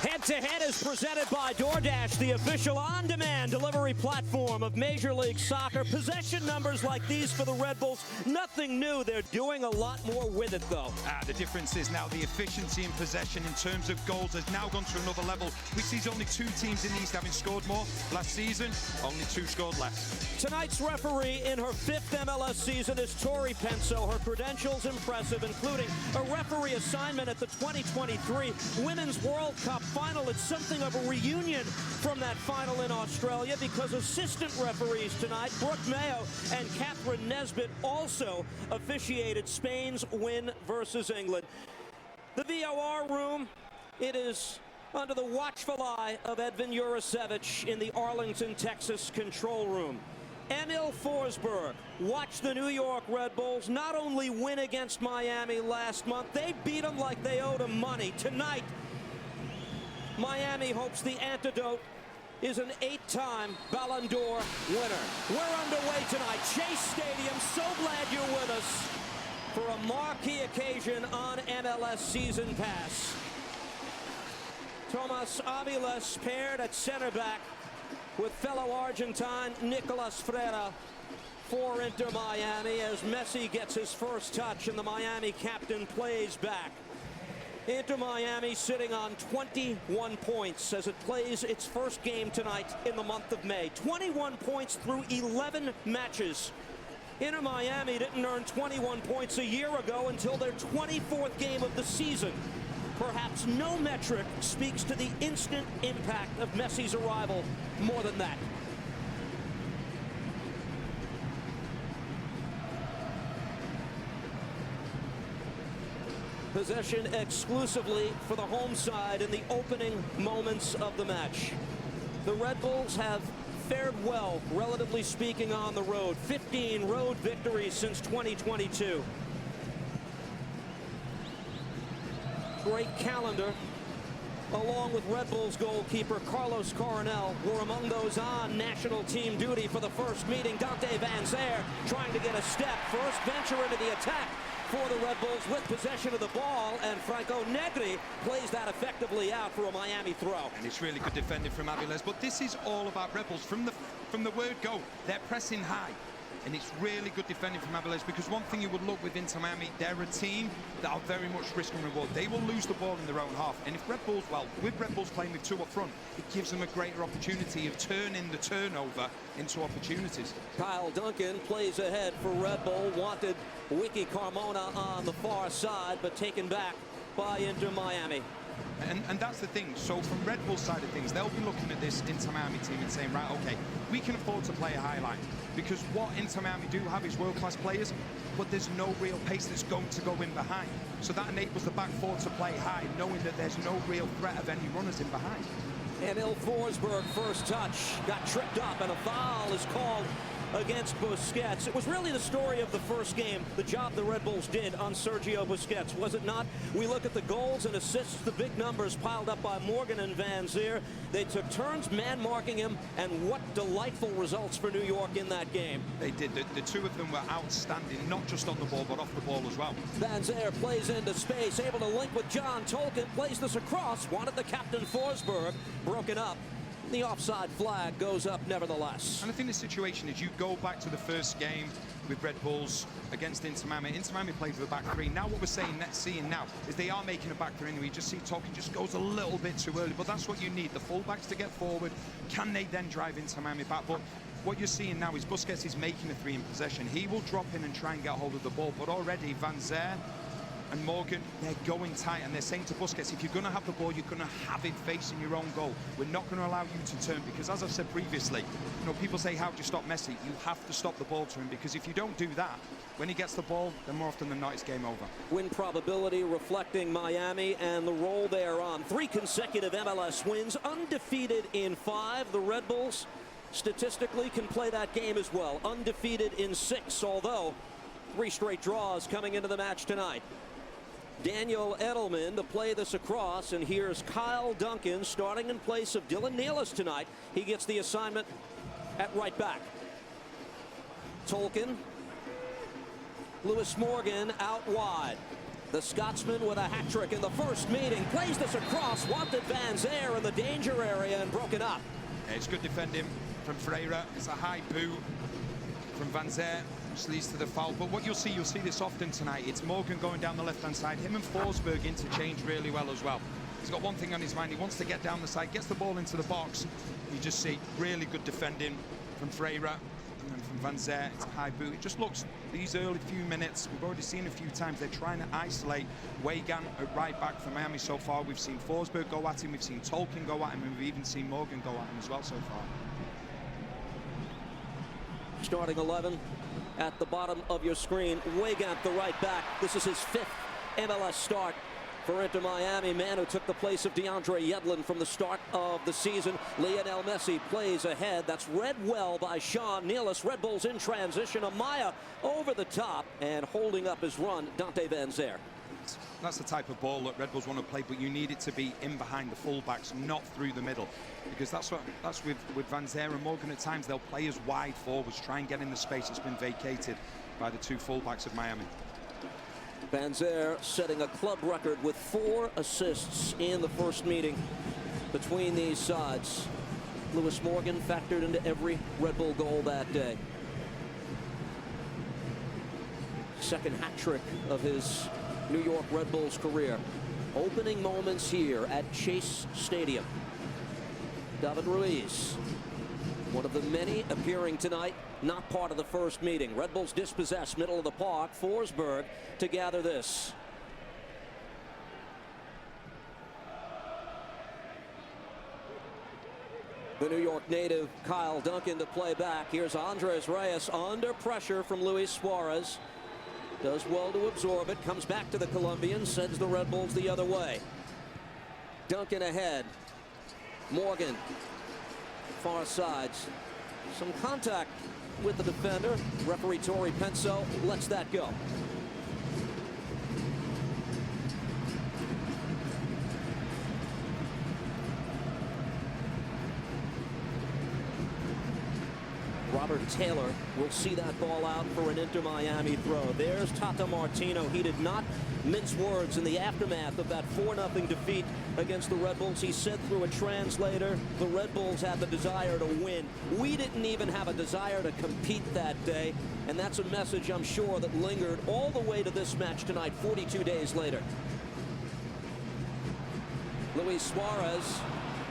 Head to Head is presented by DoorDash, the official on-demand delivery platform of Major League Soccer. Possession numbers like these for the Red Bulls, nothing new. They're doing a lot more with it, though. The difference is now the efficiency in possession in terms of goals has now gone to another level. We see only 2 teams in the East having scored more. Last season, only 2 scored less. Tonight's referee in her 5th MLS season is Tori Penso. Her credentials impressive, including a referee assignment at the 2023 Women's World Cup final. It's something of a reunion from that final in Australia because assistant referees tonight, Brooke Mayo and Catherine Nesbitt, also officiated Spain's win versus England. The VOR room, it is under the watchful eye of Edvin Jurasevich in the Arlington, Texas control room. Emil Forsberg watched the New York Red Bulls not only win against Miami last month, they beat them like they owed them money. Tonight, Miami hopes the antidote is an 8-time Ballon d'Or winner. We're underway tonight. Chase Stadium, so glad you're with us for a marquee occasion on MLS Season Pass. Thomas Aviles paired at center back with fellow Argentine Nicolas Freire for Inter Miami as Messi gets his first touch and the Miami captain plays back. Inter Miami sitting on 21 points as it plays its first game tonight in the month of May. 21 points through 11 matches. Inter Miami didn't earn 21 points a year ago until their 24th game of the season. Perhaps no metric speaks to the instant impact of Messi's arrival more than that. Possession exclusively for the home side in the opening moments of the match. The Red Bulls have fared well, relatively speaking, on the road. 15 road victories since 2022. Great calendar, along with Red Bulls goalkeeper Carlos Coronel, were among those on national team duty for the first meeting. Dante Van Zyre trying to get a step. First venture into the attack for the Red Bulls with possession of the ball, and Franco Negri plays that effectively out for a Miami throw. And it's really good defending from Aviles, but this is all about Red Bulls. From the word go, they're pressing high. And it's really good defending from Aviles, because one thing you would look with Inter Miami, they're a team that are very much risk and reward. They will lose the ball in their own half. And if Red Bulls, well, with Red Bulls playing with 2 up front, it gives them a greater opportunity of turning the turnover into opportunities. Kyle Duncan plays ahead for Red Bull. Wanted Wiki Carmona on the far side, but taken back by Inter Miami. And that's the thing. So from Red Bull's side of things, they'll be looking at this Inter Miami team and saying, right, okay, we can afford to play a high line, because what Inter Miami do have is world-class players, but there's no real pace that's going to go in behind. So that enables the back 4 to play high, knowing that there's no real threat of any runners in behind. Emil Forsberg, first touch, got tripped up, and a foul is called against Busquets. It was really the story of the first game, the job the Red Bulls did on Sergio Busquets, was it not? We look at the goals and assists, the big numbers piled up by Morgan and Van Zyre. They took turns man-marking him, and what delightful results for New York in that game. They did. The 2 of them were outstanding, not just on the ball, but off the ball as well. Van Zyre plays into space, able to link with John Tolkien, plays this across, wanted the captain Forsberg, broken up. The offside flag goes up nevertheless. And I think the situation is, you go back to the first game with Red Bulls against Inter Miami. Inter Miami played with a back 3. Now what we're seeing now is they are making a back 3 anyway. You just see Tolkien just goes a little bit too early, but that's what you need. The fullbacks to get forward. Can they then drive Inter Miami back? But what you're seeing now is Busquets is making a 3 in possession. He will drop in and try and get hold of the ball, but already Van Zyre and Morgan, they're going tight, and they're saying to Busquets, if you're going to have the ball, you're going to have it facing your own goal. We're not going to allow you to turn, because as I've said previously, you know, people say, how do you stop Messi? You have to stop the ball to him, because if you don't do that, when he gets the ball, then more often than not, it's game over. Win probability reflecting Miami and the role they are on. 3 consecutive MLS wins, undefeated in 5. The Red Bulls statistically can play that game as well. Undefeated in 6, although 3 straight draws coming into the match tonight. Daniel Edelman to play this across, and here's Kyle Duncan starting in place of Dylan Nealis tonight. He gets the assignment at right back. Tolkien, Lewis Morgan out wide. The Scotsman with a hat trick in the first meeting. Plays this across. Wanted Van Zyre in the danger area and broken up. Yeah, it's good defending from Ferreira. It's a high boot from Van Zyre, which leads to the foul. But what you'll see this often tonight. It's Morgan going down the left-hand side. Him and Forsberg interchange really well as well. He's got one thing on his mind. He wants to get down the side, gets the ball into the box. You just see really good defending from Ferreira. And then from Van Zyre, it's a high boot. It just looks, these early few minutes, we've already seen a few times, they're trying to isolate Weigand at right back for Miami so far. We've seen Forsberg go at him, we've seen Tolkien go at him, and we've even seen Morgan go at him as well so far. Starting 11 at the bottom of your screen. Weigand, the right back. This is his 5th MLS start for Inter Miami, man who took the place of DeAndre Yedlin from the start of the season. Lionel Messi plays ahead. That's read well by Sean Nealis. Red Bulls in transition. Amaya over the top and holding up his run, Dante Van Zyre. That's the type of ball that Red Bulls want to play, but you need it to be in behind the fullbacks, not through the middle, because that's with Van Zyre and Morgan. At times they'll play as wide forwards, try and get in the space that's been vacated by the 2 fullbacks of Miami. Van Zyre setting a club record with 4 assists in the first meeting between these sides. Lewis Morgan factored into every Red Bull goal that day. Second hat trick of his New York Red Bulls career. Opening moments here at Chase Stadium. David Ruiz, one of the many appearing tonight, not part of the first meeting. Red Bulls dispossessed, middle of the park. Forsberg to gather this. The New York native Kyle Duncan to play back. Here's Andres Reyes under pressure from Luis Suarez. Does well to absorb it. Comes back to the Colombian. Sends the Red Bulls the other way. Duncan ahead. Morgan. Far sides. Some contact with the defender. Referee Tori Penso lets that go. Robert Taylor will see that ball out for an Inter Miami throw. There's Tata Martino. He did not mince words in the aftermath of that 4-0 defeat against the Red Bulls. He said through a translator, the Red Bulls had the desire to win. We didn't even have a desire to compete that day. And that's a message, I'm sure, that lingered all the way to this match tonight, 42 days later. Luis Suarez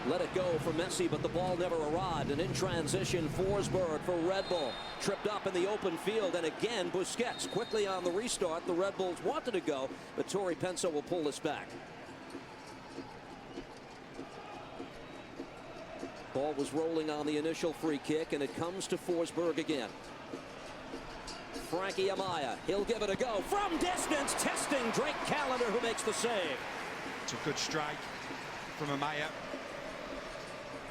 let it go for Messi, but the ball never arrived. And in transition, Forsberg for Red Bull. Tripped up in the open field, and again, Busquets quickly on the restart. The Red Bulls wanted to go, but Tori Penso will pull this back. Ball was rolling on the initial free kick, and it comes to Forsberg again. Frankie Amaya, he'll give it a go from distance, testing Drake Callender, who makes the save. It's a good strike from Amaya.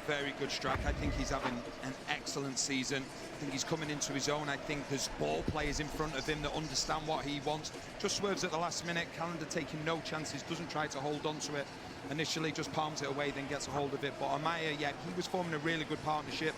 Very good strike. I think he's having an excellent season. I think he's coming into his own. I think there's ball players in front of him that understand what he wants. Just swerves at the last minute. Callender taking no chances, doesn't try to hold on to it. Initially just palms it away, then gets a hold of it. But Amaya, yeah, he was forming a really good partnership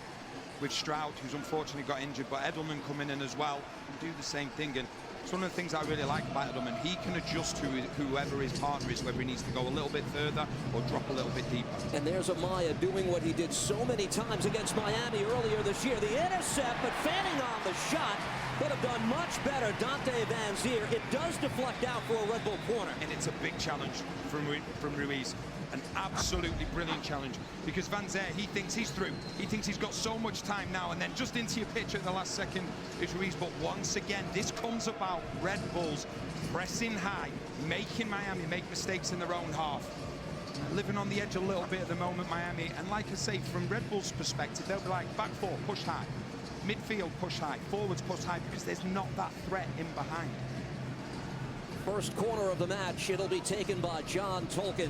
with Stroud, who's unfortunately got injured. But Edelman coming in as well and do the same thing. And it's one of the things I really like about Edelman. He can adjust to whoever his partner is, whether he needs to go a little bit further or drop a little bit deeper. And there's Amaya doing what he did so many times against Miami earlier this year. The intercept, but fanning on the shot. Could have done much better, Dante Van Zyre. It does deflect out for a Red Bull corner. And it's a big challenge from Ruiz. An absolutely brilliant challenge, because Van Zyre, he thinks he's through. He thinks he's got so much time now, and then just into your pitch at the last second is Ruiz. But once again, this comes about Red Bulls pressing high, making Miami make mistakes in their own half. Living on the edge a little bit at the moment, Miami. And like I say, from Red Bulls' perspective, they'll be like, back four, push high. Midfield, push high. Forwards, push high, because there's not that threat in behind. First corner of the match, it'll be taken by John Tolkien.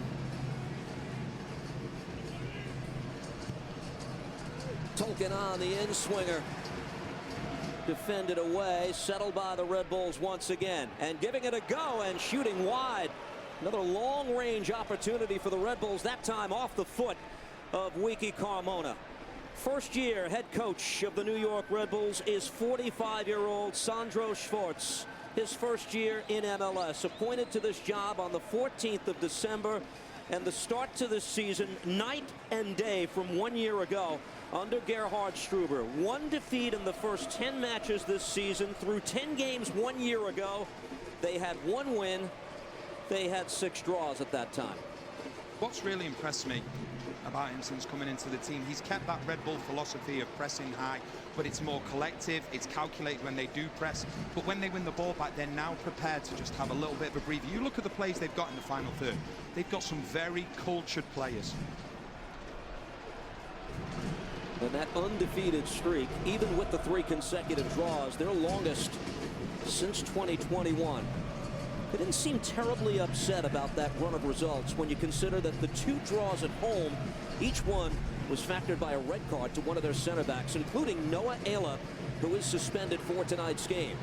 Tolkien on the in-swinger. Defended away, settled by the Red Bulls once again. And giving it a go and shooting wide. Another long-range opportunity for the Red Bulls, that time off the foot of Wiki Carmona. First-year head coach of the New York Red Bulls is 45-year-old Sandro Schwartz. his first year in MLS. Appointed to this job on the 14th of December, and the start to this season night and day from 1 year ago under Gerhard Struber. One defeat in the first 10 matches this season. Through 10 games 1 year ago, they had one win. They had 6 draws at that time. What's really impressed me about him since coming into the team, he's kept that Red Bull philosophy of pressing high, but it's more collective, it's calculated when they do press, but when they win the ball back, they're now prepared to just have a little bit of a breather. You look at the plays they've got in the final third, they've got some very cultured players. And that undefeated streak, even with the 3 consecutive draws, their longest since 2021. They didn't seem terribly upset about that run of results when you consider that the 2 draws at home, each one was factored by a red card to one of their center backs, including Noah Ayla, who is suspended for tonight's game.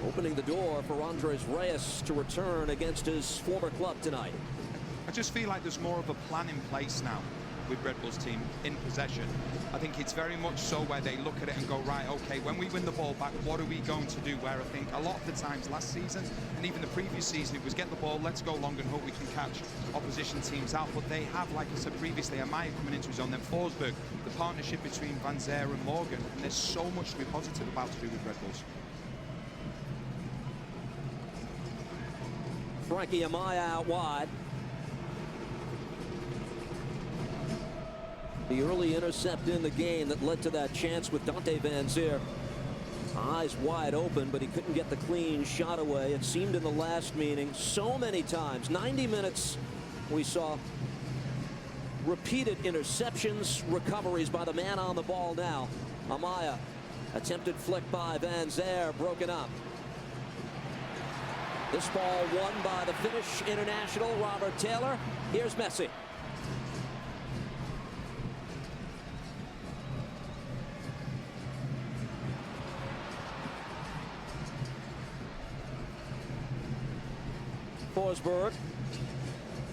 Opening the door for Andres Reyes to return against his former club tonight. I just feel like there's more of a plan in place now with Red Bull's team in possession. I think it's very much so where they look at it and go, right, okay, when we win the ball back, what are we going to do? Where I think a lot of the times last season and even the previous season, it was get the ball, let's go long and hope we can catch opposition teams out. But they have, like I said previously, Amaya coming into his own, then Forsberg, the partnership between Van Zer and Morgan, and there's so much to be positive about to do with Red Bulls. Frankie Amaya out wide. The early intercept in the game that led to that chance with Dante Van Zer. Eyes wide open, but he couldn't get the clean shot away. It seemed in the last meeting so many times. 90 minutes we saw repeated interceptions, recoveries by the man on the ball now. Amaya, attempted flick by Van Zer, broken up. This ball won by the Finnish international Robert Taylor. Here's Messi. Forsberg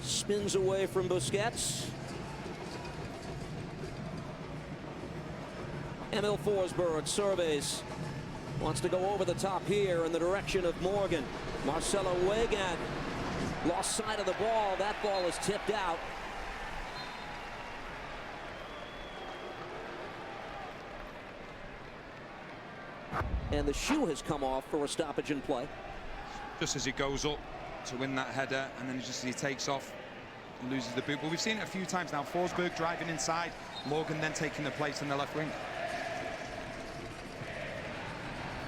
spins away from Busquets. Emil Forsberg surveys. Wants to go over the top here in the direction of Morgan. Marcelo Weigand lost sight of the ball. That ball is tipped out. And the shoe has come off for a stoppage in play. Just as he goes up to win that header, and then just as he takes off, he loses the boot. But we've seen it a few times now. Forsberg driving inside, Morgan then taking the place in the left wing.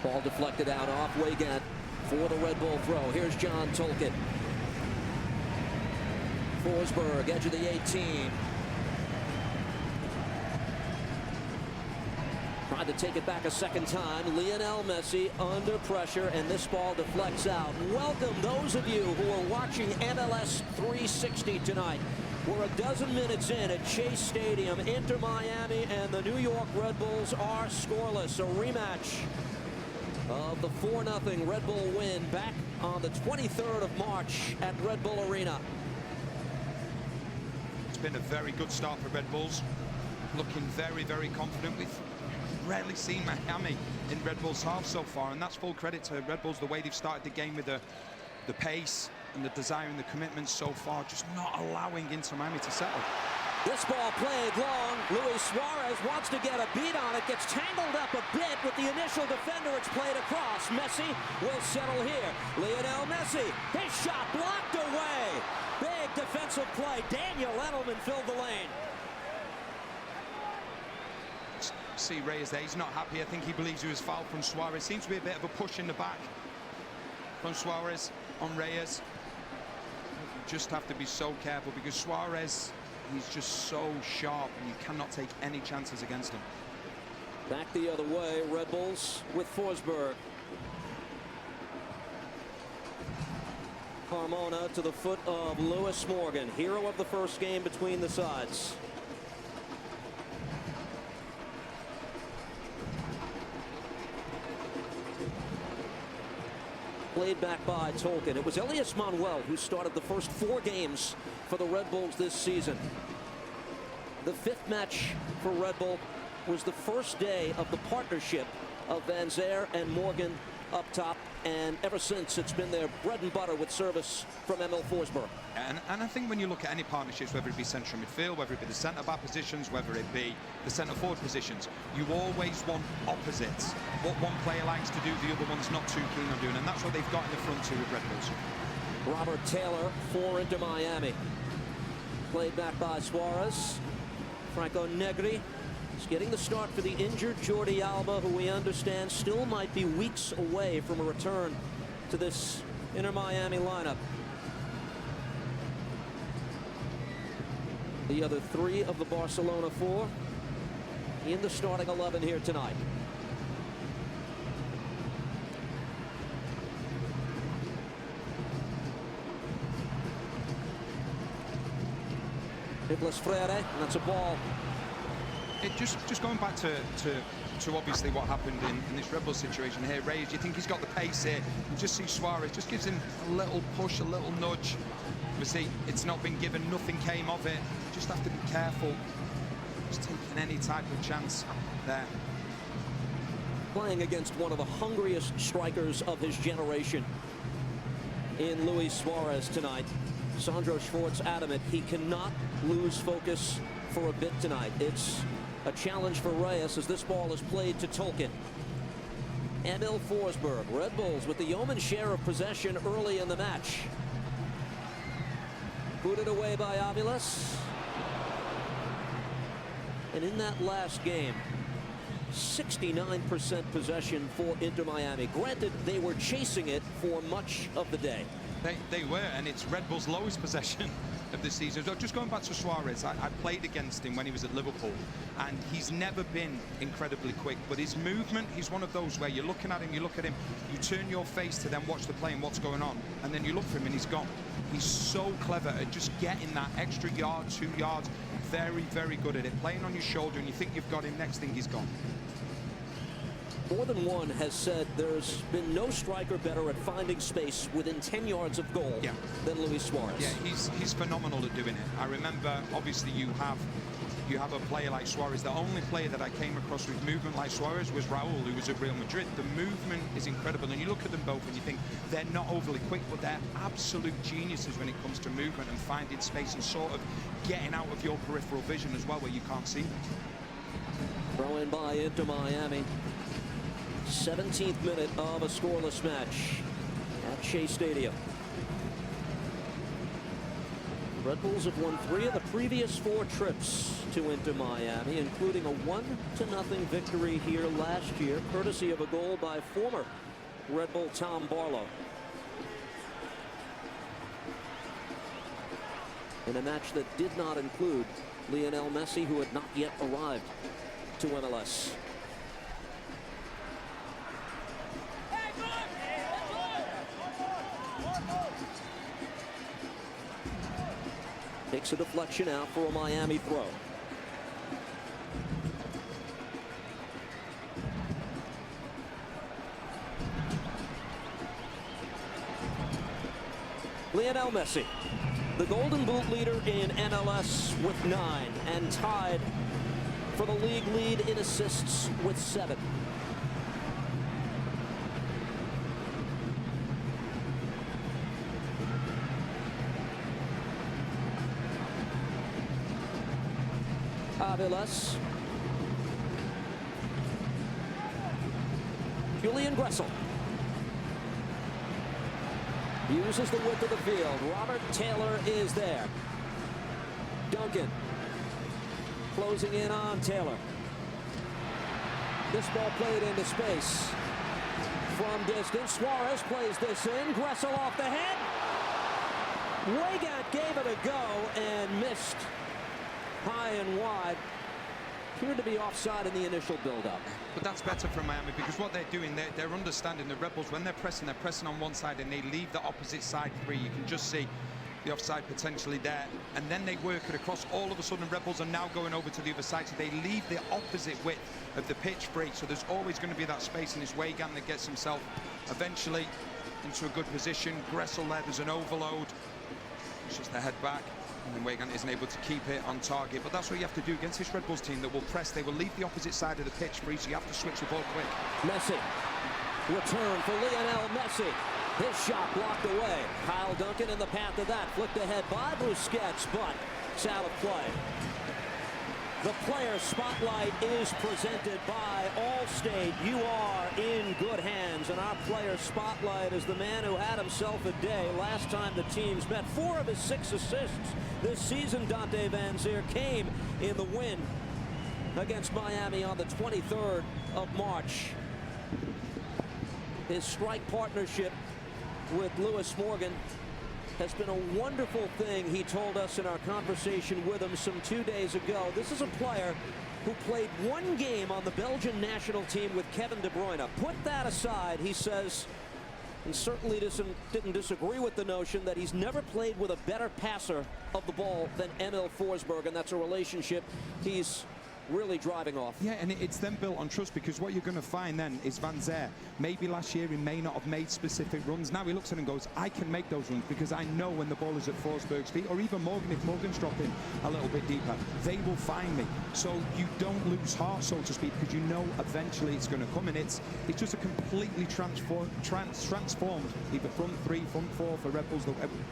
Ball deflected out off Weigand for the Red Bull throw. Here's John Tolkien. Forsberg, edge of the 18. Tried to take it back a second time. Lionel Messi under pressure, and this ball deflects out. Welcome those of you who are watching MLS 360 tonight. We're a dozen minutes in at Chase Stadium. Inter Miami and the New York Red Bulls are scoreless. A rematch of the 4-0 Red Bull win back on the 23rd of March at Red Bull Arena. It's been a very good start for Red Bulls. Looking very, very confident. We've rarely seen Miami in Red Bull's half so far, and that's full credit to Red Bulls, the way they've started the game with the pace and the desire and the commitment so far, just not allowing Inter Miami to settle. This ball played long. Luis Suarez wants to get a beat on it. Gets tangled up a bit with the initial defender. It's played across. Messi will settle here. Lionel Messi, his shot blocked away. Big defensive play. Daniel Edelman filled the lane. See Reyes there. He's not happy. I think he believes he was fouled from Suarez. Seems to be a bit of a push in the back from Suarez on Reyes. You just have to be so careful because Suarez, he's just so sharp and you cannot take any chances against him. Back the other way, Red Bulls with Forsberg. Carmona to the foot of Lewis Morgan, hero of the first game between the sides. Played back by Tolkien. It was Elias Manuel who started the first 4 games for the Red Bulls this season. The 5th match for Red Bull was the first day of the partnership of Van Zer and Morgan up top, and ever since it's been their bread and butter with service from Emil Forsberg. And I think when you look at any partnerships, whether it be central midfield, whether it be the centre-back positions, whether it be the centre-forward positions, you always want opposites. What one player likes to do, the other one's not too keen on doing, and that's what they've got in the front two with Red Bulls. Robert Taylor for Inter Miami. Played back by Suarez. Franco Negri is getting the start for the injured Jordi Alba, who we understand still might be weeks away from a return to this Inter Miami lineup. The other three of the Barcelona four in the starting 11 here tonight. Nicolas Freire, and that's a ball. It just going back to obviously what happened in this Red Bull situation here. Reyes, you think he's got the pace here? You just see Suarez just gives him a little push, a little nudge. Obviously, it's not been given, nothing came of it. You just have to be careful. Just taking any type of chance there. Playing against one of the hungriest strikers of his generation in Luis Suarez tonight. Sandro Schwartz adamant he cannot lose focus for a bit tonight. It's a challenge for Reyes as this ball is played to Tolkien. Emil Forsberg, Red Bulls with the yeoman's share of possession early in the match. Booted away by Aviles. And in that last game, 69% possession for Inter Miami. Granted, they were chasing it for much of the day. They were, and it's Red Bull's lowest possession of the season. So just going back to Suarez, I played against him when he was at Liverpool, and he's never been incredibly quick, but his movement, he's one of those where you're looking at him, you turn your face to them, watch the play and what's going on, and then you look for him and he's gone. He's so clever at just getting that extra yard, 2 yards. Very, very good at it. Playing on your shoulder, and you think you've got him, next thing he's gone. More than one has said there's been no striker better at finding space within 10 yards of goal than Luis Suarez. Yeah, he's phenomenal at doing it. I remember, obviously, you have a player like Suarez. The only player that I came across with movement like Suarez was Raul, who was at Real Madrid. The movement is incredible, and you look at them both and you think they're not overly quick, but they're absolute geniuses when it comes to movement and finding space and sort of getting out of your peripheral vision as well, where you can't see them. Throw in by Inter Miami. 17th minute of a scoreless match at Shea Stadium. Red Bulls have won 3 of the previous 4 trips to Inter Miami, including a 1-0 victory here last year, courtesy of a goal by former Red Bull Tom Barlow. In a match that did not include Lionel Messi, who had not yet arrived to MLS. Takes a deflection out for a Miami throw. Lionel Messi, the Golden Boot leader in MLS with 9, and tied for the league lead in assists with 7. Aviles. Julian Gressel uses the width of the field. Robert Taylor is there. Duncan closing in on Taylor. This ball played into space from distance. Suarez plays this in. Gressel off the head. Weigand gave it a go and missed high and wide. Appeared to be offside in the initial build-up. But that's better for Miami, because what they're doing, they're understanding the Red Bulls. When they're pressing on one side and they leave the opposite side free. You can just see the offside potentially there, and then they work it across. All of a sudden, Red Bulls are now going over to the other side, so they leave the opposite width of the pitch free. So there's always going to be that space, and it's Weigand that gets himself eventually into a good position. Gressel there, there's an overload. It's just the head back. And then Weigand isn't able to keep it on target. But that's what you have to do against this Red Bulls team that will press. They will leave the opposite side of the pitch free, so you have to switch the ball quick. Messi Return for Lionel Messi. His shot blocked away. Kyle Duncan in the path of that. Flicked ahead by Busquets, but it's out of play. The player spotlight is presented by Allstate. You are in good hands, and our player spotlight is the man who had himself a day last time the teams met. 4 of his 6 assists this season, Dante Van Zier, came in the win against Miami on the 23rd of March. His strike partnership with Lewis Morgan has been a wonderful thing, he told us in our conversation with him some 2 days ago. This is a player who played 1 game on the Belgian national team with Kevin De Bruyne. Put that aside, he says, and certainly didn't disagree with the notion that he's never played with a better passer of the ball than Emil Forsberg, and that's a relationship he's really driving off. Yeah, and it's then built on trust, because what you're going to find then is Van Zier, maybe last year he may not have made specific runs. Now he looks at it and goes, I can make those runs because I know when the ball is at Forsberg's feet, or even Morgan, if Morgan's dropping a little bit deeper, they will find me. So you don't lose heart, so to speak, because you know eventually it's going to come, and it's just a completely transformed either front 3, front 4 for Red Bulls,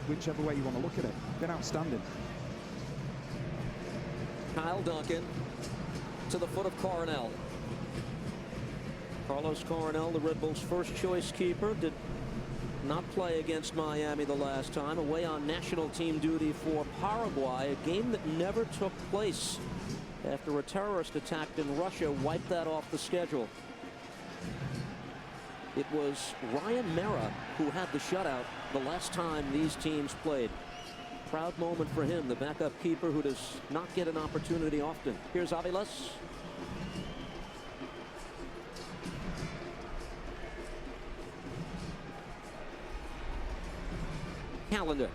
whichever way you want to look at it. Been outstanding. Kyle Duncan to the foot of Coronel. Carlos Coronel, the Red Bulls' first choice keeper, did not play against Miami the last time. Away on national team duty for Paraguay, a game that never took place after a terrorist attack in Russia wiped that off the schedule. It was Ryan Mera who had the shutout the last time these teams played. Proud moment for him, the backup keeper who does not get an opportunity often. Here's Aviles. Calendar.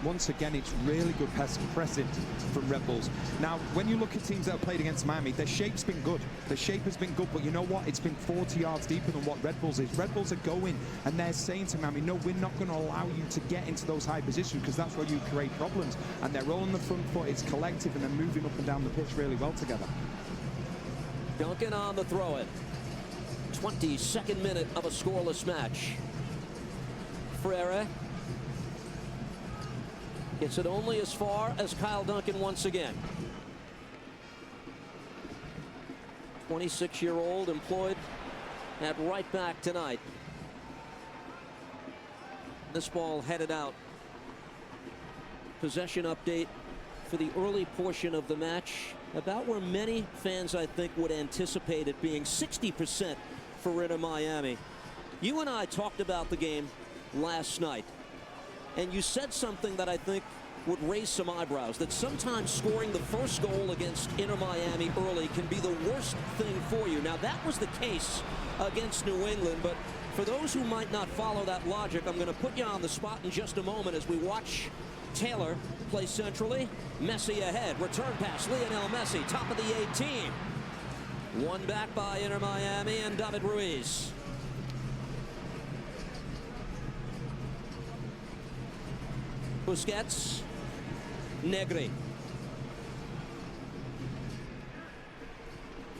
Once again, it's really good pressing from Red Bulls. Now, when you look at teams that have played against Miami, their shape's been good. The shape has been good, but you know what? It's been 40 yards deeper than what Red Bulls is. Red Bulls are going, and they're saying to Miami, no, we're not going to allow you to get into those high positions, because that's where you create problems. And they're rolling the front foot. It's collective, and they're moving up and down the pitch really well together. Duncan on the throw-in. 22nd minute of a scoreless match. Freire gets it only as far as Kyle Duncan once again. 26-year-old employed at right back tonight. This ball headed out. Possession update for the early portion of the match, about where many fans, I think, would anticipate it being. 60% for Inter Miami. You and I talked about the game last night, and you said something that I think would raise some eyebrows, that sometimes scoring the first goal against Inter Miami early can be the worst thing for you. Now, that was the case against New England, but for those who might not follow that logic, I'm going to put you on the spot in just a moment as we watch Taylor play centrally. Messi ahead. Return pass. Lionel Messi, top of the 18. One back by Inter Miami and David Ruiz. Busquets. Negri.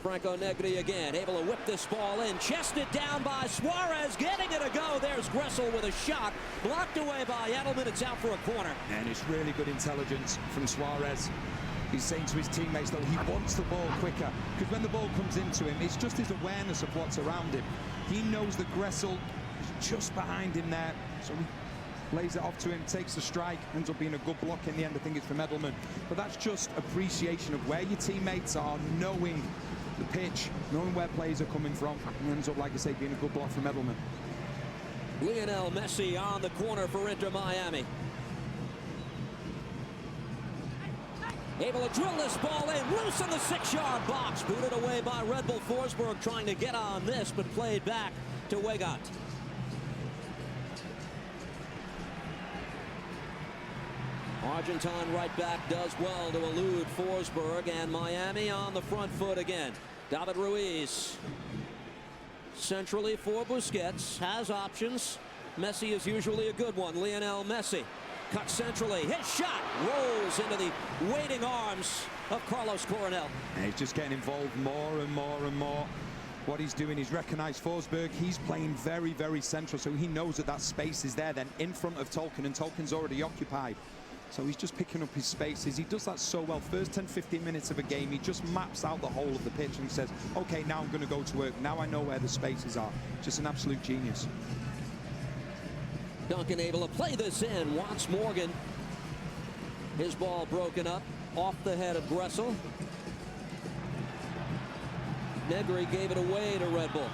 Franco Negri again, able to whip this ball in. Chested down by Suarez, getting it a go. There's Gressel with a shot. Blocked away by Edelman. It's out for a corner. And it's really good intelligence from Suarez. He's saying to his teammates, though, he wants the ball quicker, because when the ball comes into him, it's just his awareness of what's around him. He knows that Gressel is just behind him there, so he lays it off to him, takes the strike, ends up being a good block in the end. I think it's from Edelman. But that's just appreciation of where your teammates are, knowing the pitch, knowing where players are coming from, and ends up, like I say, being a good block from Edelman. Lionel Messi on the corner for Inter Miami. Able to drill this ball in, loose in the 6-yard box. Booted away by Red Bull. Forsberg trying to get on this, but played back to Weigand. Argentine right back does well to elude Forsberg, and Miami on the front foot again. David Ruiz centrally for Busquets, has options. Messi is usually a good one. Lionel Messi cut centrally, his shot rolls into the waiting arms of Carlos Coronel. And he's just getting involved more and more and more. what he's doing, he's recognized Forsberg. He's playing very, very central, so he knows that that space is there then in front of Tolkien, and Tolkien's already occupied. So he's just picking up his spaces. He does that so well. First 10-15 minutes of a game, he just maps out the whole of the pitch and says, okay, now I'm going to go to work. Now I know where the spaces are. Just an absolute genius. Duncan able to play this in. Wants Morgan. His ball broken up off the head of Gressel. Negri gave it away to Redbull.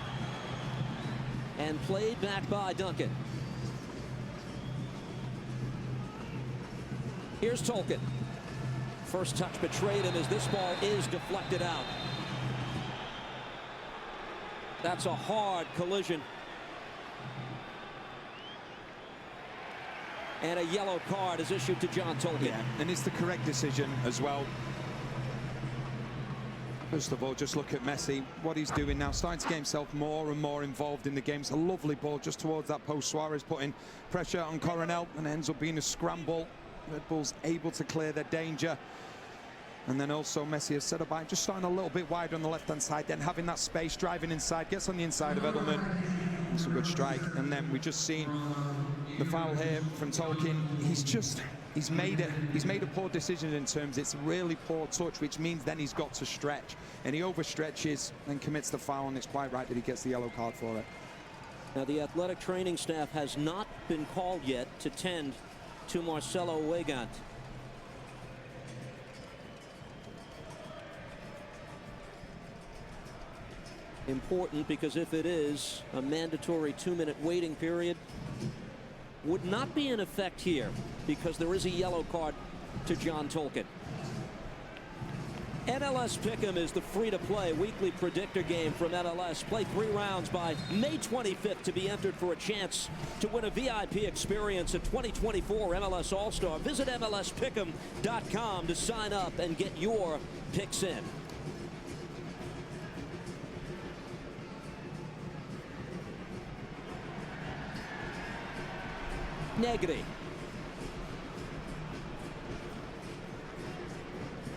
And played back by Duncan. Here's Tolkien. First touch betrayed him as this ball is deflected out. That's a hard collision. And a yellow card is issued to John Tolkien. Yeah, and it's the correct decision as well. First of all, just look at Messi, what he's doing now, starting to get himself more and more involved in the game. It's a lovely ball just towards that post. Suarez putting pressure on Coronel, and it ends up being a scramble. Red Bull's able to clear their danger. And then also Messi has set about just starting a little bit wider on the left-hand side, then having that space, driving inside, gets on the inside of Edelman. It's a good strike. And then we just seen the foul here from Tolkien. He's made a poor decision in terms it's really poor touch, which means then he's got to stretch, and he overstretches and commits the foul, and it's quite right that he gets the yellow card for it. Now the athletic training staff has not been called yet to tend to Marcelo Weigand. Important, because if it is, a mandatory 2-minute waiting period would not be in effect here, because there is a yellow card to John Tolkien. MLS Pick'em is the free-to-play weekly predictor game from MLS. Play 3 rounds by May 25th to be entered for a chance to win a VIP experience at 2024 MLS All-Star. Visit MLSPick'em.com to sign up and get your picks in. Negri.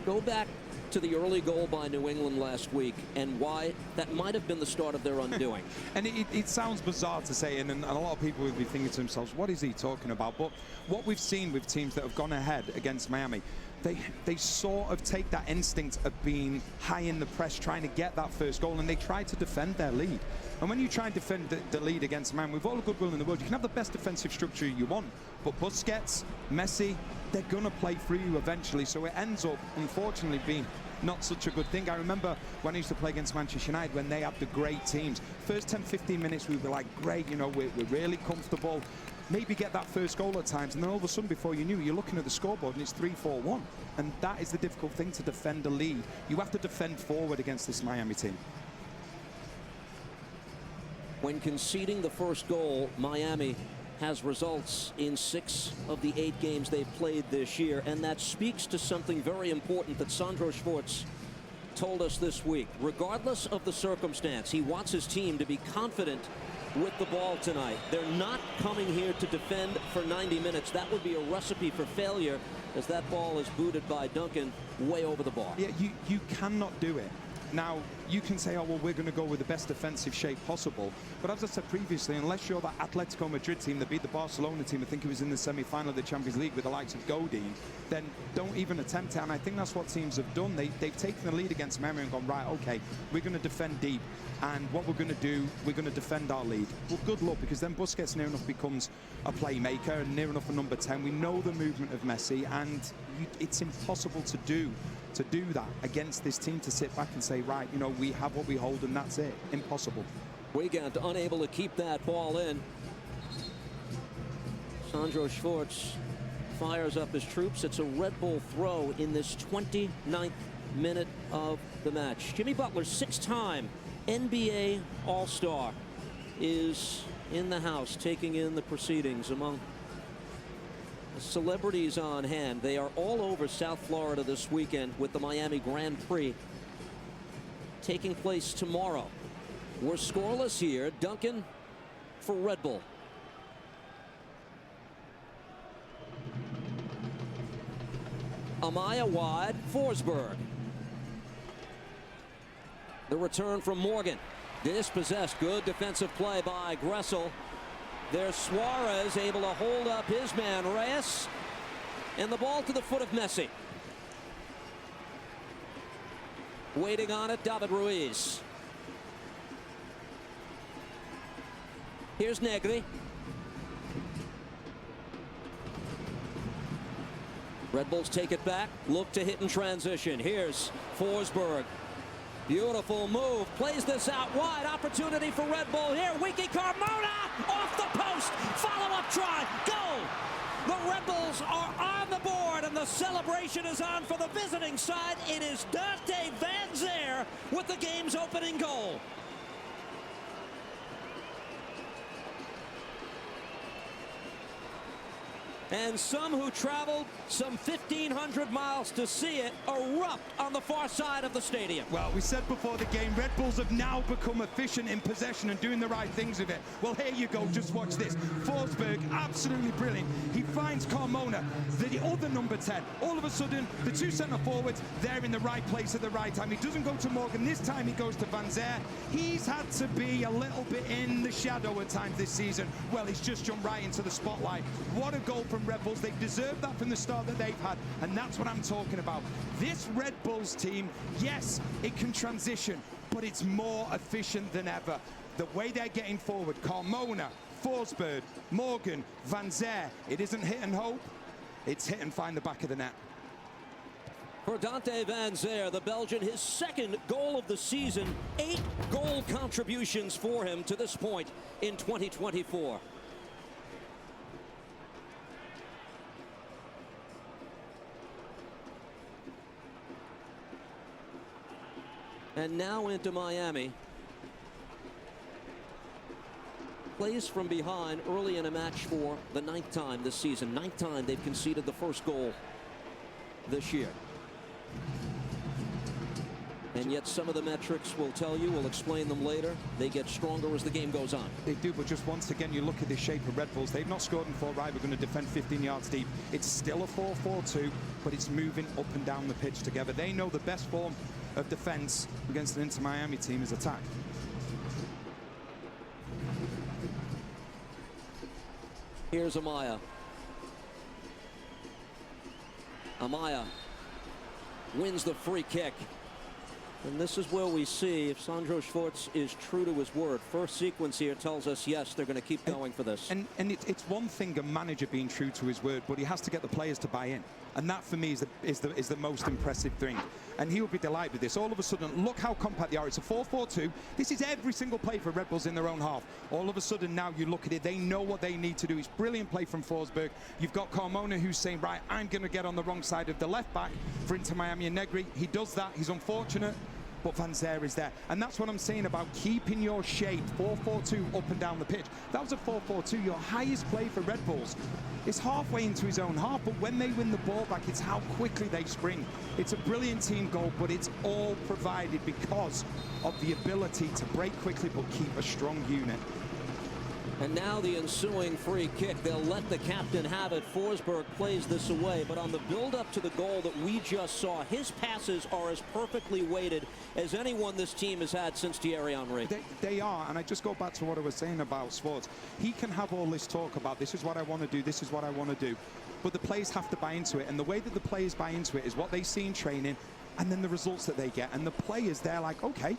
Go back to the early goal by New England last week and why that might have been the start of their undoing. And it sounds bizarre to say, and a lot of people will be thinking to themselves, what is he talking about? But what we've seen with teams that have gone ahead against Miami, they sort of take that instinct of being high in the press, trying to get that first goal, and they try to defend their lead. And when you try and defend the lead against Miami, with all the goodwill in the world, you can have the best defensive structure you want, but Busquets, Messi, they're going to play through you eventually, so it ends up, unfortunately, being not such a good thing. I remember when I used to play against Manchester United, when they had the great teams. First 10-15 minutes, we were like, great, you know, we're really comfortable. Maybe get that first goal at times, and then all of a sudden, before you knew it, you're looking at the scoreboard and it's 3-4-1. And that is the difficult thing, to defend a lead. You have to defend forward against this Miami team. When conceding the first goal, Miami has results in 6 of the 8 games they've played this year, and that speaks to something very important that Sandro Schwartz told us this week. Regardless of the circumstance, he wants his team to be confident with the ball tonight. They're not coming here to defend for 90 minutes. That would be a recipe for failure, as that ball is booted by Duncan way over the bar. Yeah, you cannot do it. Now, you can say, oh, well, we're going to go with the best defensive shape possible. But as I said previously, unless you're that Atletico Madrid team that beat the Barcelona team, I think it was in the semi-final of the Champions League with the likes of Godin, then don't even attempt it. And I think that's what teams have done. They've taken the lead against Miami and gone, right, okay, we're going to defend deep. And what we're going to do, we're going to defend our lead. Well, good luck, because then Busquets near enough becomes a playmaker and near enough a number 10. We know the movement of Messi, and it's impossible to do that against this team, to sit back and say, right, you know, we have what we hold and that's it. Impossible. Weigand unable to keep that ball in. Sandro Schwartz fires up his troops. It's a Red Bull throw in this 29th minute of the match. Jimmy Butler, 6-time NBA All-Star, is in the house taking in the proceedings among celebrities on hand. They are all over South Florida this weekend with the Miami Grand Prix taking place tomorrow. We're scoreless here. Duncan for Red Bull. Amaya wide, Forsberg. The return from Morgan. Dispossessed. Good defensive play by Gressel. There's Suarez able to hold up his man Reyes. And the ball to the foot of Messi. Waiting on it, David Ruiz. Here's Negri. Red Bulls take it back. Look to hit in transition. Here's Forsberg. Beautiful move. Plays this out wide. Opportunity for Red Bull here. Wiki Carmona off the post. Follow-up try. Goal. The Red Bulls are on the board, and the celebration is on for the visiting side. It is Dante Van Zyre with the game's opening goal. And some who traveled some 1,500 miles to see it erupt on the far side of the stadium. Well, we said before the game, Red Bulls have now become efficient in possession and doing the right things with it. Well, here you go. Just watch this. Forsberg, absolutely brilliant. He finds Carmona, the other number 10. All of a sudden, the two centre forwards, they're in the right place at the right time. He doesn't go to Morgan. This time he goes to Van Zyre. He's had to be a little bit in the shadow at times this season. Well, he's just jumped right into the spotlight. What a goal from Red Bulls. They've deserved that from the start that they've had, and that's what I'm talking about. This Red Bulls team, yes, it can transition, but it's more efficient than ever. The way they're getting forward, Carmona, Forsberg, Morgan, Van Zyre, it isn't hit and hope, it's hit and find the back of the net. For Dante Van Zyre, the Belgian, his second goal of the season, 8 goal contributions for him to this point in 2024. And now into Miami. Plays from behind early in a match for the 9th time this season. 9th time they've conceded the first goal this year. And yet some of the metrics will tell you, we'll explain them later, they get stronger as the game goes on. They do, but just once again, you look at the shape of Red Bulls. They've not scored in 4 right. We're going to defend 15 yards deep. It's still a 4-4-2, but it's moving up and down the pitch together. They know the best form of defense against an Inter Miami team is attack. Here's Amaya. Amaya wins the free kick. And this is where we see if Sandro Schwartz is true to his word. First sequence here tells us, yes, they're going to keep going for this. And it's one thing a manager being true to his word, but he has to get the players to buy in. And that, for me, is the most impressive thing. And he will be delighted with this. All of a sudden, look how compact they are. It's a 4-4-2. This is every single play for Red Bulls in their own half. All of a sudden, now you look at it, they know what they need to do. It's brilliant play from Forsberg. You've got Carmona who's saying, right, I'm going to get on the wrong side of the left back for Inter Miami and Negri. He does that. He's unfortunate, but Van Zyre is there. And that's what I'm saying about keeping your shape. 4-4-2 up and down the pitch. That was a 4-4-2, your highest play for Red Bulls. It's halfway into his own half, but when they win the ball back, it's how quickly they spring. It's a brilliant team goal, but it's all provided because of the ability to break quickly but keep a strong unit. And now the ensuing free kick. They'll let the captain have it. Forsberg plays this away, but on the build-up to the goal that we just saw, his passes are as perfectly weighted as anyone this team has had since Thierry Henry. They are, and I just go back to what I was saying about Schwartz. He can have all this talk about this is what I want to do, this is what I want to do, but the players have to buy into it, and the way that the players buy into it is what they see in training and then the results that they get. And the players, they're like, okay,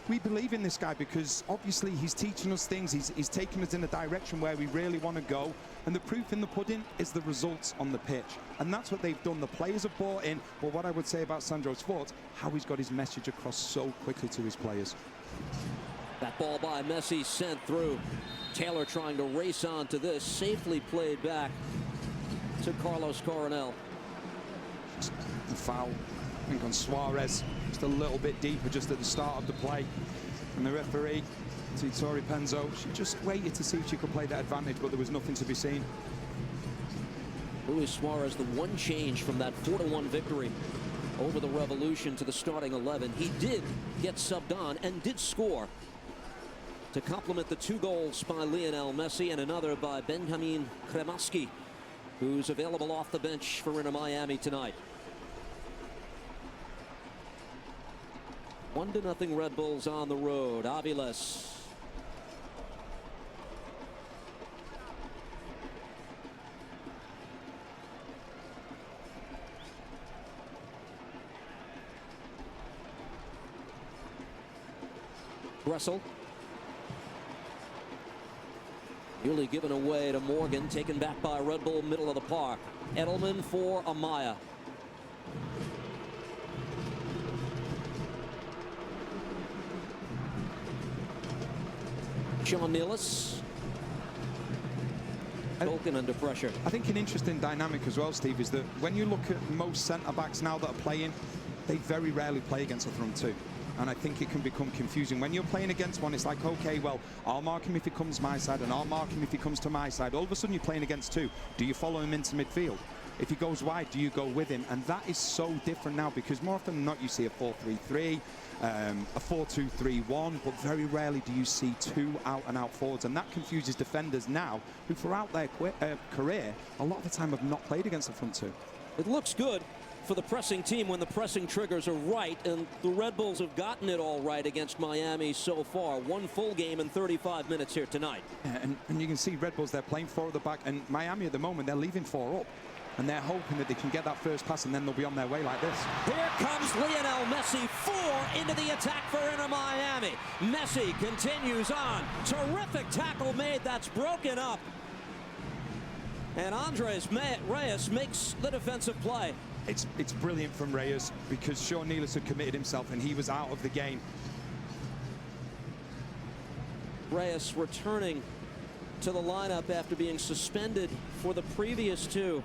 we believe in this guy because obviously he's teaching us things, he's taking us in a direction where we really want to go, and the proof in the pudding is the results on the pitch, and that's what they've done. The players have bought in. But what I would say about Sandro Schwartz, how he's got his message across so quickly to his players. That ball by Messi sent through. Taylor trying to race on to this, safely played back to Carlos Coronel. The foul, I think, on Suarez, just a little bit deeper just at the start of the play. And the referee, Tori Penzo, she just waited to see if she could play that advantage, but there was nothing to be seen. Luis Suarez, the one change from that 4-1 victory over the Revolution to the starting 11. He did get subbed on and did score to complement the 2 goals by Lionel Messi and another by Benjamin Kremaski, who's available off the bench for Inter Miami tonight. 1-0 Red Bulls on the road. Aviles. Russell. Nearly given away to Morgan, taken back by Red Bull, middle of the park. Edelman for Amaya. Sean Nealis. Tolkien under pressure. I think an interesting dynamic as well, Steve, is that when you look at most centre-backs now that are playing, they very rarely play against a front two. And I think it can become confusing. When you're playing against one, it's like, okay, well, I'll mark him if he comes my side, and I'll mark him if he comes to my side. All of a sudden, you're playing against two. Do you follow him into midfield? If he goes wide, do you go with him? And that is so different now, because more often than not, you see a 4-3-3, a 4-2-3-1, but very rarely do you see two out-and-out forwards. And that confuses defenders now, who throughout their career, a lot of the time have not played against the front two. It looks good for the pressing team when the pressing triggers are right, and the Red Bulls have gotten it all right against Miami so far. One full game in 35 minutes here tonight. Yeah, and you can see Red Bulls, they're playing 4 at the back, and Miami at the moment, they're leaving 4 up. And they're hoping that they can get that first pass, and then they'll be on their way like this. Here comes Lionel Messi, 4 into the attack for Inter Miami. Messi continues on. Terrific tackle made. That's broken up. And Andres Reyes makes the defensive play. It's brilliant from Reyes, because Sean Nealis had committed himself, and he was out of the game. Reyes returning to the lineup after being suspended for the previous 2.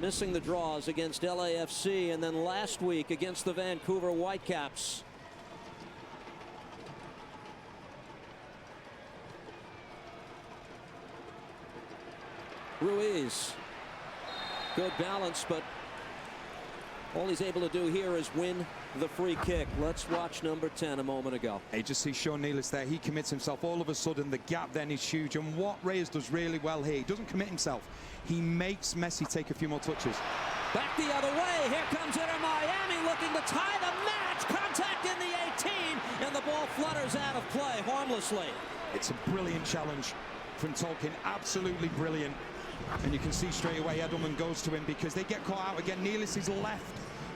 Missing the draws against LAFC and then last week against the Vancouver Whitecaps. Ruiz. Good balance, but all he's able to do here is win the free kick. Let's watch number 10 a moment ago. You just see Sean Nealis there. He commits himself. All of a sudden, the gap then is huge. And what Reyes does really well here, he doesn't commit himself. He makes Messi take a few more touches. Back the other way. Here comes Inter Miami looking to tie the match. Contact in the 18, and the ball flutters out of play harmlessly. It's a brilliant challenge from Tolkien. Absolutely brilliant. And you can see straight away Edelman goes to him because they get caught out again. Nealis is left.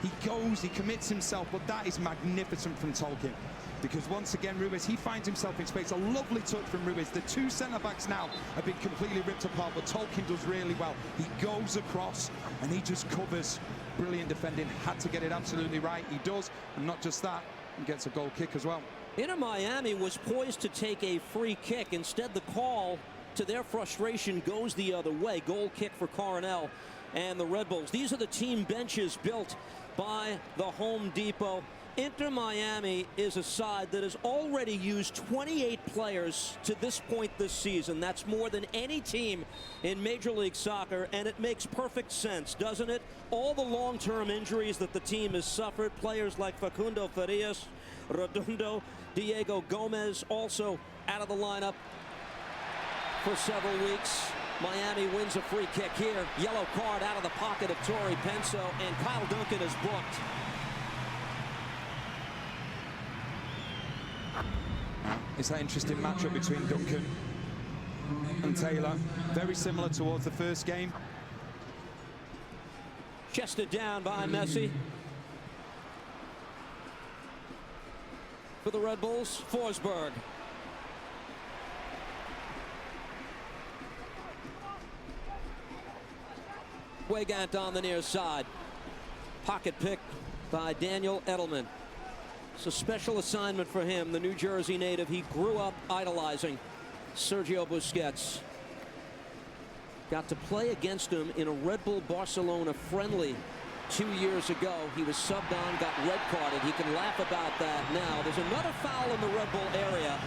He goes, he commits himself, but that is magnificent from Tolkien. Because once again, Ruiz, he finds himself in space. A lovely touch from Ruiz. The 2 centre-backs now have been completely ripped apart, but Tolkien does really well. He goes across, and he just covers. Brilliant defending. Had to get it absolutely right. He does, and not just that, he gets a goal kick as well. Inter Miami was poised to take a free kick. Instead, the call, to their frustration, goes the other way. Goal kick for Coronel and the Red Bulls. These are the team benches built by the Home Depot. Inter Miami is a side that has already used 28 players to this point this season. That's more than any team in Major League Soccer, and it makes perfect sense, doesn't it? All the long-term injuries that the team has suffered, players like Facundo Farias, Redondo, Diego Gomez also out of the lineup for several weeks. Miami wins a free kick here. Yellow card out of the pocket of Torrey Penso, and Kyle Duncan is booked. It's that interesting matchup between Duncan and Taylor. Very similar towards the first game. Chested down by Messi. For the Red Bulls, Forsberg. Weigand on the near side. Pocket pick by Daniel Edelman. It's a special assignment for him, the New Jersey native. He grew up idolizing Sergio Busquets. Got to play against him in a Red Bull Barcelona friendly 2 years ago. He was subbed on, got red carded. He can laugh about that now. There's another foul in the Red Bull area.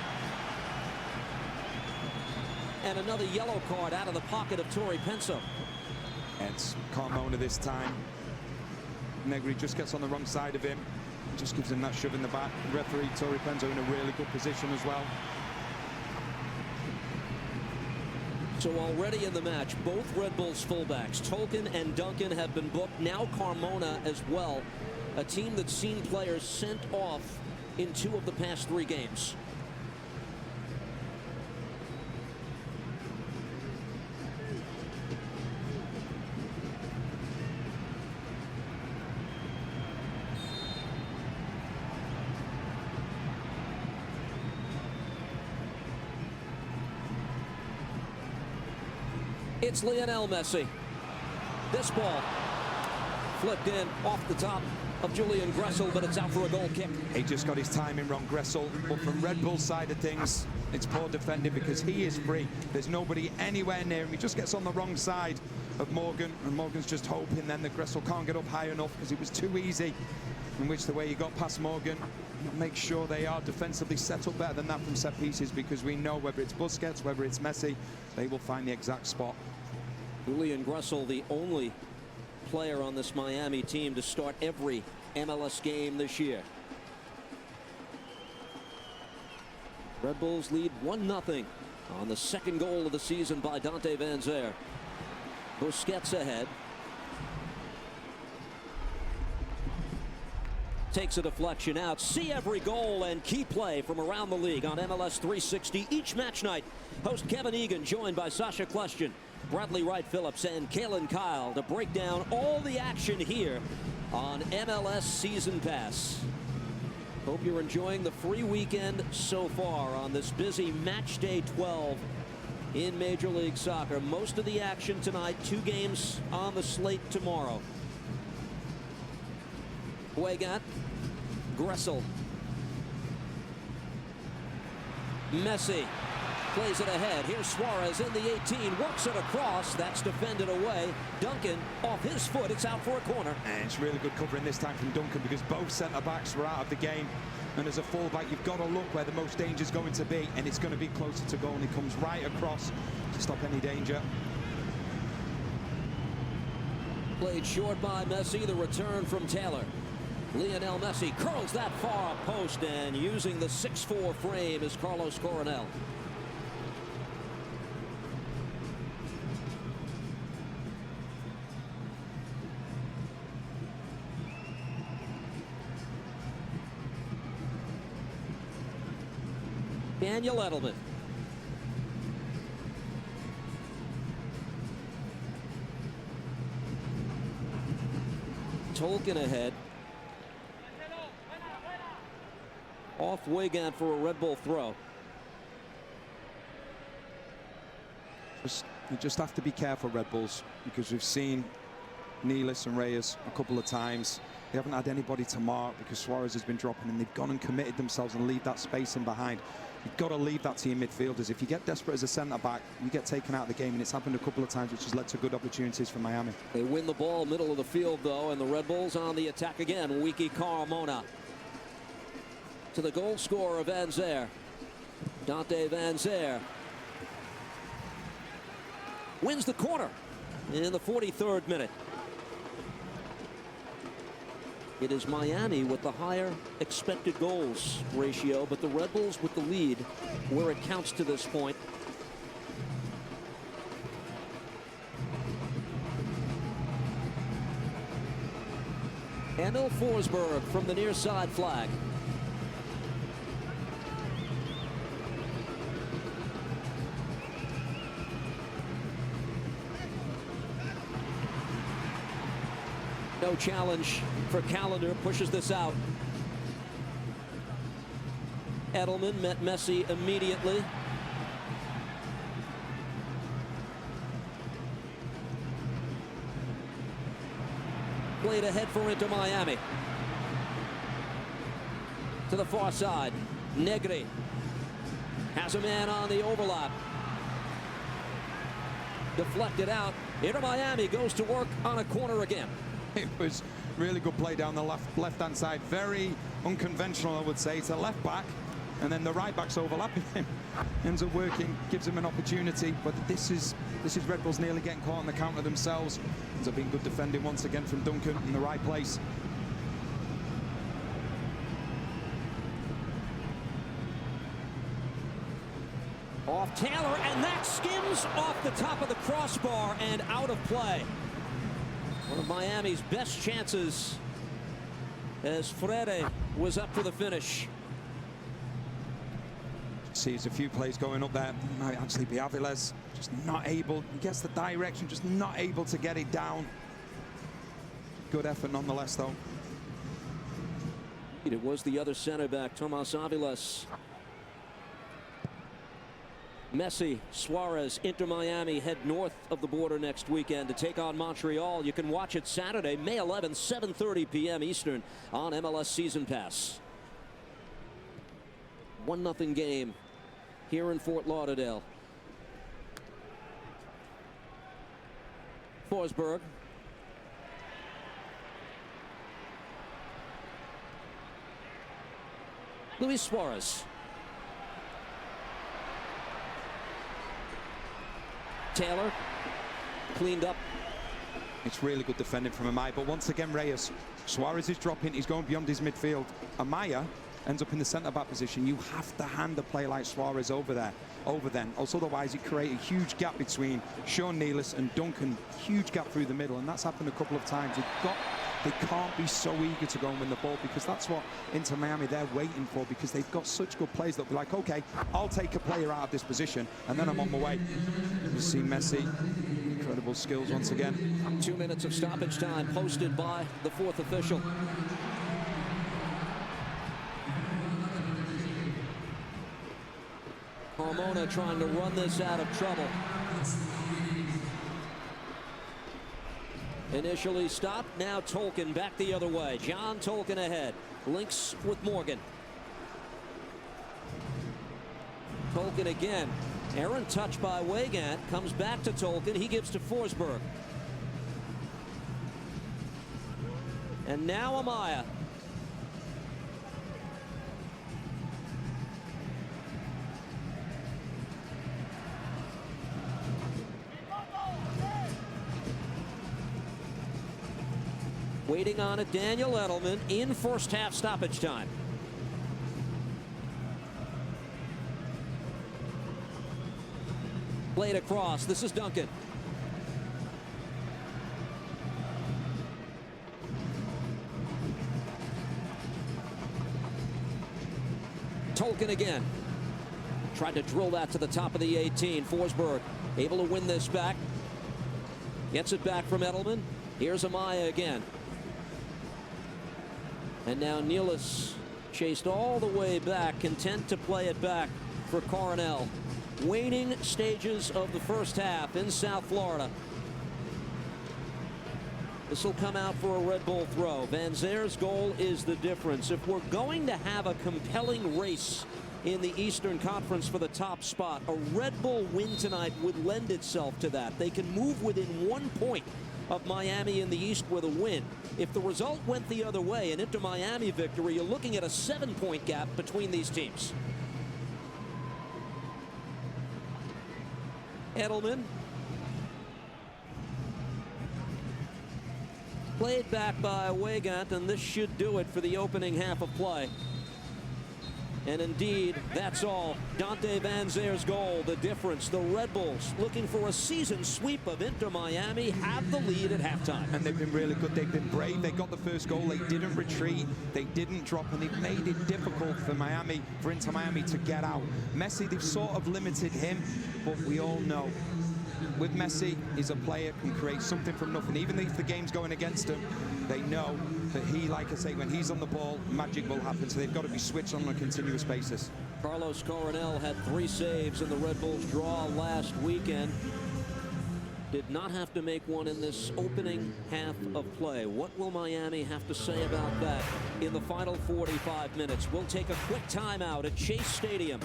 And another yellow card out of the pocket of Torrey Penso. It's Carmona this time. Negri just gets on the wrong side of him. Just gives him that shove in the back. The referee, Torrey Penso, in a really good position as well. So already in the match, both Red Bulls fullbacks, Tolkien and Duncan, have been booked. Now Carmona as well. a team that's seen players sent off in 2 of the past 3 games. It's Lionel Messi. This ball flipped in off the top of Julian Gressel, but it's out for a goal kick. He just got his timing wrong, Gressel. But from Red Bull's side of things, it's poor defending because he is free. There's nobody anywhere near him. He just gets on the wrong side of Morgan, and Morgan's just hoping then that Gressel can't get up high enough because it was too easy. In which the way he got past Morgan, make sure they are defensively set up better than that from set pieces, because we know whether it's Busquets, whether it's Messi, they will find the exact spot. Julian Gressel, the only player on this Miami team to start every MLS game this year. Red Bulls lead 1-0 on the 2nd goal of the season by Dante Van Zyre. Busquets ahead. Takes a deflection out. See every goal and key play from around the league on MLS 360 each match night. Host Kevin Egan joined by Sasha Kleshchin, Bradley Wright Phillips, and Kalen Kyle to break down all the action here on MLS Season Pass. Hope you're enjoying the free weekend so far on this busy match day 12 in Major League Soccer. Most of the action tonight, 2 games on the slate tomorrow. Weigand, Gressel, Messi plays it ahead. Here's Suarez in the 18, works it across. That's defended away. Duncan off his foot. It's out for a corner. And it's really good covering this time from Duncan, because both centre-backs were out of the game. And as a fullback, you've got to look where the most danger is going to be, and it's going to be closer to goal, and he comes right across to stop any danger. Played short by Messi. The return from Taylor. Lionel Messi curls that far post, and using the 6'4" frame is Carlos Coronel. Daniel Edelman. Tolkien ahead. Off Weigand for a Red Bull throw. You just have to be careful, Red Bulls, because we've seen Nealis and Reyes a couple of times. They haven't had anybody to mark because Suarez has been dropping, and they've gone and committed themselves and leave that space in behind. You've got to leave that to your midfielders. If you get desperate as a centre-back, you get taken out of the game, and it's happened a couple of times, which has led to good opportunities for Miami. They win the ball middle of the field, though, and the Red Bulls on the attack again. Wiki Carmona to the goal scorer, Van Zyre. Dante Van Zyre wins the corner in the 43rd minute. It is Miami with the higher expected goals ratio, but the Red Bulls with the lead where it counts to this point. Emil Forsberg from the near side flag. No challenge for Callender, pushes this out. Edelman met Messi immediately. Played ahead for Inter Miami. To the far side, Negri has a man on the overlap. Deflected out. Inter Miami goes to work on a corner again. It was really good play down the left-hand side. Very unconventional, I would say. It's a left back, and then the right back's overlapping him. Ends up working, gives him an opportunity. But this is Red Bulls nearly getting caught on the counter themselves. Ends up being good defending once again from Duncan in the right place. Off Taylor, and that skims off the top of the crossbar and out of play. One of Miami's best chances as Freire was up for the finish. Sees a few plays going up there. Might actually be Aviles, just not able. He gets the direction, just not able to get it down. Good effort nonetheless, though. It was the other center back, Tomas Aviles. Messi, Suarez, Inter Miami head north of the border next weekend to take on Montreal. You can watch it Saturday, May 11th, 7:30 p.m. Eastern on MLS Season Pass. 1-0 game here in Fort Lauderdale. Forsberg. Luis Suarez. Taylor cleaned up. It's really good defending from Amaya, but once again Reyes, Suarez is dropping, he's going beyond his midfield. Amaya ends up in the centre-back position. You have to hand a player like Suarez over then. Also, otherwise it creates a huge gap between Sean Nealis and Duncan. Huge gap through the middle, and that's happened a couple of times. They can't be so eager to go and win the ball, because that's what Inter Miami they're waiting for, because they've got such good players that be like, okay, I'll take a player out of this position and then I'm on my way. You see Messi, incredible skills once again. 2 minutes of stoppage time posted by the fourth official. Carmona trying to run this out of trouble. Initially stopped, now Tolkien back the other way. John Tolkien ahead. Links with Morgan. Tolkien again. Aaron touched by Weigand. Comes back to Tolkien. He gives to Forsberg. And now Amaya. Waiting on it, Daniel Edelman in first half stoppage time. Played across. This is Duncan. Tolkien again. Tried to drill that to the top of the 18. Forsberg able to win this back. Gets it back from Edelman. Here's Amaya again. And now Nealis chased all the way back, content to play it back for Coronel. Waning stages of the first half in South Florida. This will come out for a Red Bull throw. Van Zier's goal is the difference. If we're going to have a compelling race in the Eastern Conference for the top spot, a Red Bull win tonight would lend itself to that. They can move within 1 point of Miami in the East with a win. If the result went the other way, an Inter Miami victory, you're looking at a 7-point gap between these teams. Edelman. Played back by Weigand, and this should do it for the opening half of play. And indeed, that's all. Dante Van Zier's goal, the difference. The Red Bulls, looking for a season sweep of Inter Miami, have the lead at halftime. And they've been really good. They've been brave. They got the first goal. They didn't retreat. They didn't drop, and they've made it difficult for Inter Miami to get out. Messi, they've sort of limited him, but we all know with Messi, he's a player who can create something from nothing. Even if the game's going against him, they know that he, like I say, when he's on the ball, magic will happen. So they've got to be switched on a continuous basis. Carlos Coronel had 3 saves in the Red Bulls draw last weekend. Did not have to make one in this opening half of play. What will Miami have to say about that in the final 45 minutes? We'll take a quick timeout at Chase Stadium.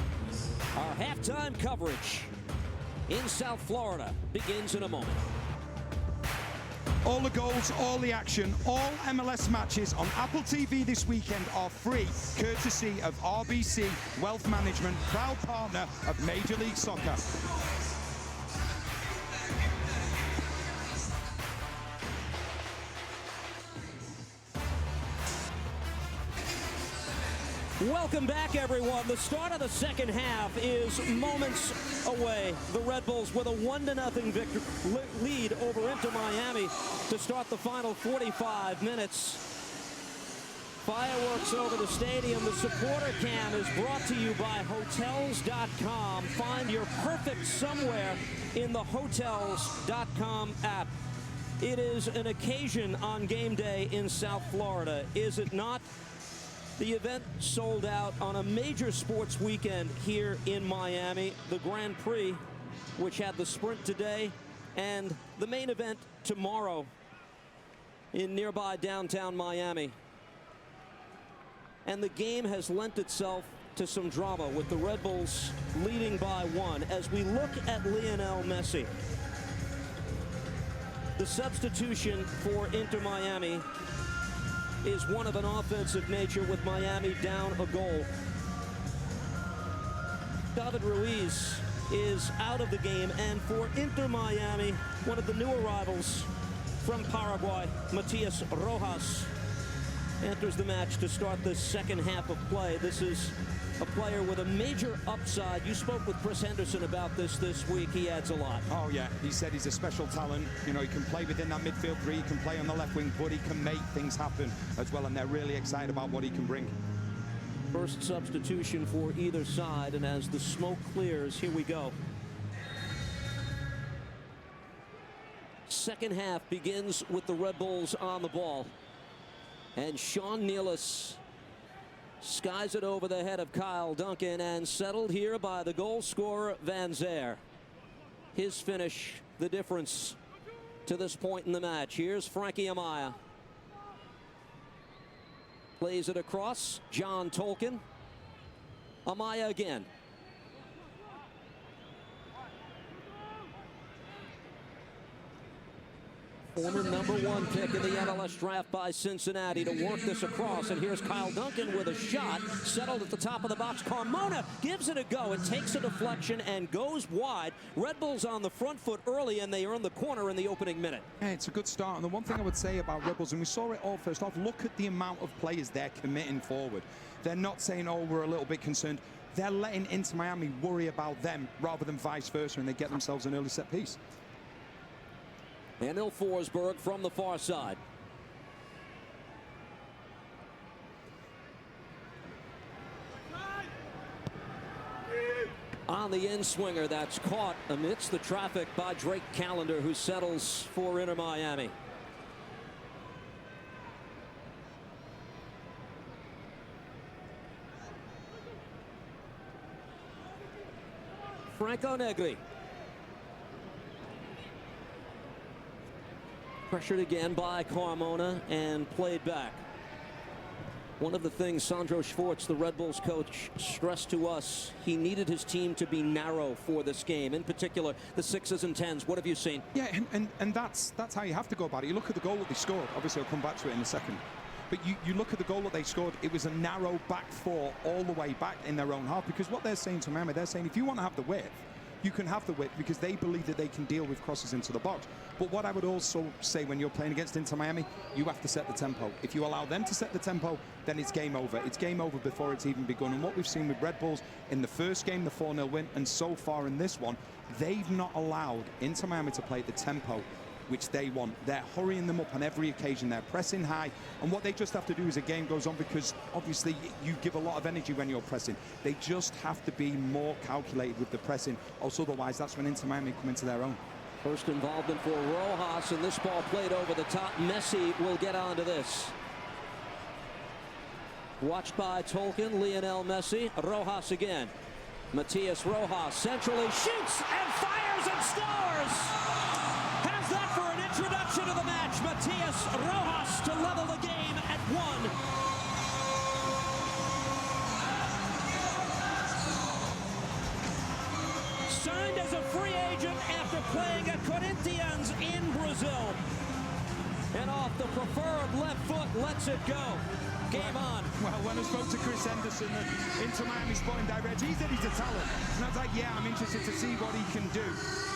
Our halftime coverage in South Florida begins in a moment. All the goals, all the action, all MLS matches on Apple TV this weekend are free, courtesy of RBC Wealth Management, proud partner of Major League Soccer. Welcome back, everyone. The start of the second half is moments away. The Red Bulls with a 1-0 lead over Inter Miami to start the final 45 minutes. Fireworks over the stadium. The supporter cam is brought to you by Hotels.com. Find your perfect somewhere in the Hotels.com app. It is an occasion on game day in South Florida, is it not? The event sold out on a major sports weekend here in Miami. The Grand Prix, which had the sprint today, and the main event tomorrow in nearby downtown Miami. And the game has lent itself to some drama with the Red Bulls leading by 1. As we look at Lionel Messi, the substitution for Inter Miami is one of an offensive nature with Miami down a goal. David Ruiz is out of the game, and for Inter Miami, one of the new arrivals from Paraguay, Matias Rojas, enters the match to start the second half of play. This is a player with a major upside. You spoke with Chris Henderson about this week. He adds a lot. Oh, yeah. He said he's a special talent. You know, he can play within that midfield three. He can play on the left wing, but he can make things happen as well, and they're really excited about what he can bring. First substitution for either side, and as the smoke clears, here we go. Second half begins with the Red Bulls on the ball. And Sean Nealis skies it over the head of Kyle Duncan, and settled here by the goal scorer Van Zer. His finish, the difference to this point in the match. Here's Frankie Amaya. Plays it across. John Tolkien. Amaya again. Former #1 pick in the MLS draft by Cincinnati to work this across. And here's Kyle Duncan with a shot. Settled at the top of the box. Carmona gives it a go. It takes a deflection and goes wide. Red Bulls on the front foot early, and they earn the corner in the opening minute. Yeah, it's a good start. And the one thing I would say about Red Bulls, and we saw it all first off, look at the amount of players they're committing forward. They're not saying, oh, we're a little bit concerned. They're letting Inter Miami worry about them rather than vice versa, and they get themselves an early set piece. And Neil Forsberg from the far side. On the in-swinger, that's caught amidst the traffic by Drake Callender, who settles for Inter Miami. Franco Negri. Pressured again by Carmona and played back. One of the things Sandro Schwartz, the Red Bulls coach, stressed to us, he needed his team to be narrow for this game. In particular, the 6s and 10s. What have you seen? Yeah, and that's how you have to go about it. You look at the goal that they scored. Obviously, I'll come back to it in a second. But you look at the goal that they scored, it was a narrow back four all the way back in their own half. Because what they're saying to Miami, they're saying, if you want to have the width, you can have the width, because they believe that they can deal with crosses into the box. But what I would also say, when you're playing against Inter Miami, you have to set the tempo. If you allow them to set the tempo, then it's game over. It's game over before it's even begun. And what we've seen with Red Bulls in the first game, the 4-0 win, and so far in this one, they've not allowed Inter Miami to play at the tempo which they want. They're hurrying them up on every occasion. They're pressing high, and what they just have to do as the game goes on, because obviously you give a lot of energy when you're pressing, they just have to be more calculated with the pressing, else otherwise that's when Inter Miami come into their own. First involvement for Rojas, and this ball played over the top. Messi will get onto this. Watched by Tolkien, Lionel Messi. Rojas again. Matias Rojas centrally shoots and fires and scores! Has that for an introduction to the match. Matias Rojas to level the game at 1. Signed as a free agent after playing at Corinthians in Brazil. And off the preferred left foot, lets it go. Game on. Well, when I spoke to Chris Henderson at Inter Miami Sporting Director, he said he's a talent. And I was like, yeah, I'm interested to see what he can do.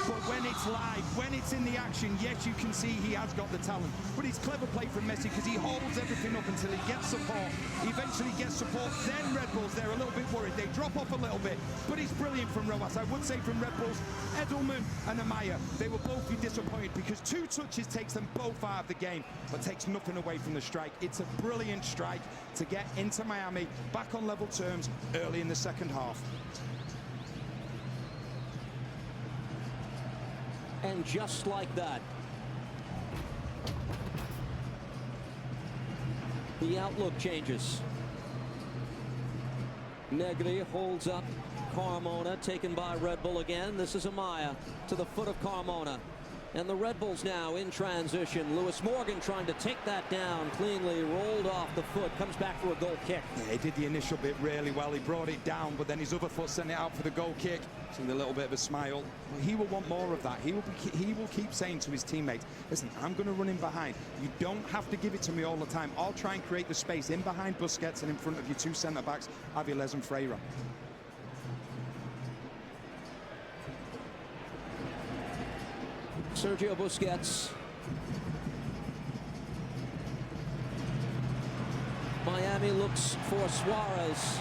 But when it's live, when it's in the action, yes, you can see he has got the talent. But it's clever play from Messi, because he holds everything up until he gets support. He eventually gets support. Then Red Bulls, they're a little bit worried. They drop off a little bit. But it's brilliant from Rojas. I would say from Red Bulls, Edelman and Amaya, they will both be disappointed, because 2 touches takes them both out of the game. but takes nothing away from the strike. It's a brilliant strike to get Inter Miami back on level terms early in the second half. And just like that, the outlook changes. Negri holds up Carmona, taken by Redbull again. This is Amaya to the foot of Carmona. And the Red Bulls now in transition. Lewis Morgan trying to take that down cleanly, rolled off the foot, comes back for a goal kick. Yeah, he did the initial bit really well. He brought it down, but then his other foot sent it out for the goal kick. Seeing a little bit of a smile. He will want more of that. He will keep saying to his teammates, listen, I'm going to run in behind. You don't have to give it to me all the time. I'll try and create the space in behind Busquets and in front of your two centre-backs, Aviles and Freire. Sergio Busquets. Miami looks for Suarez.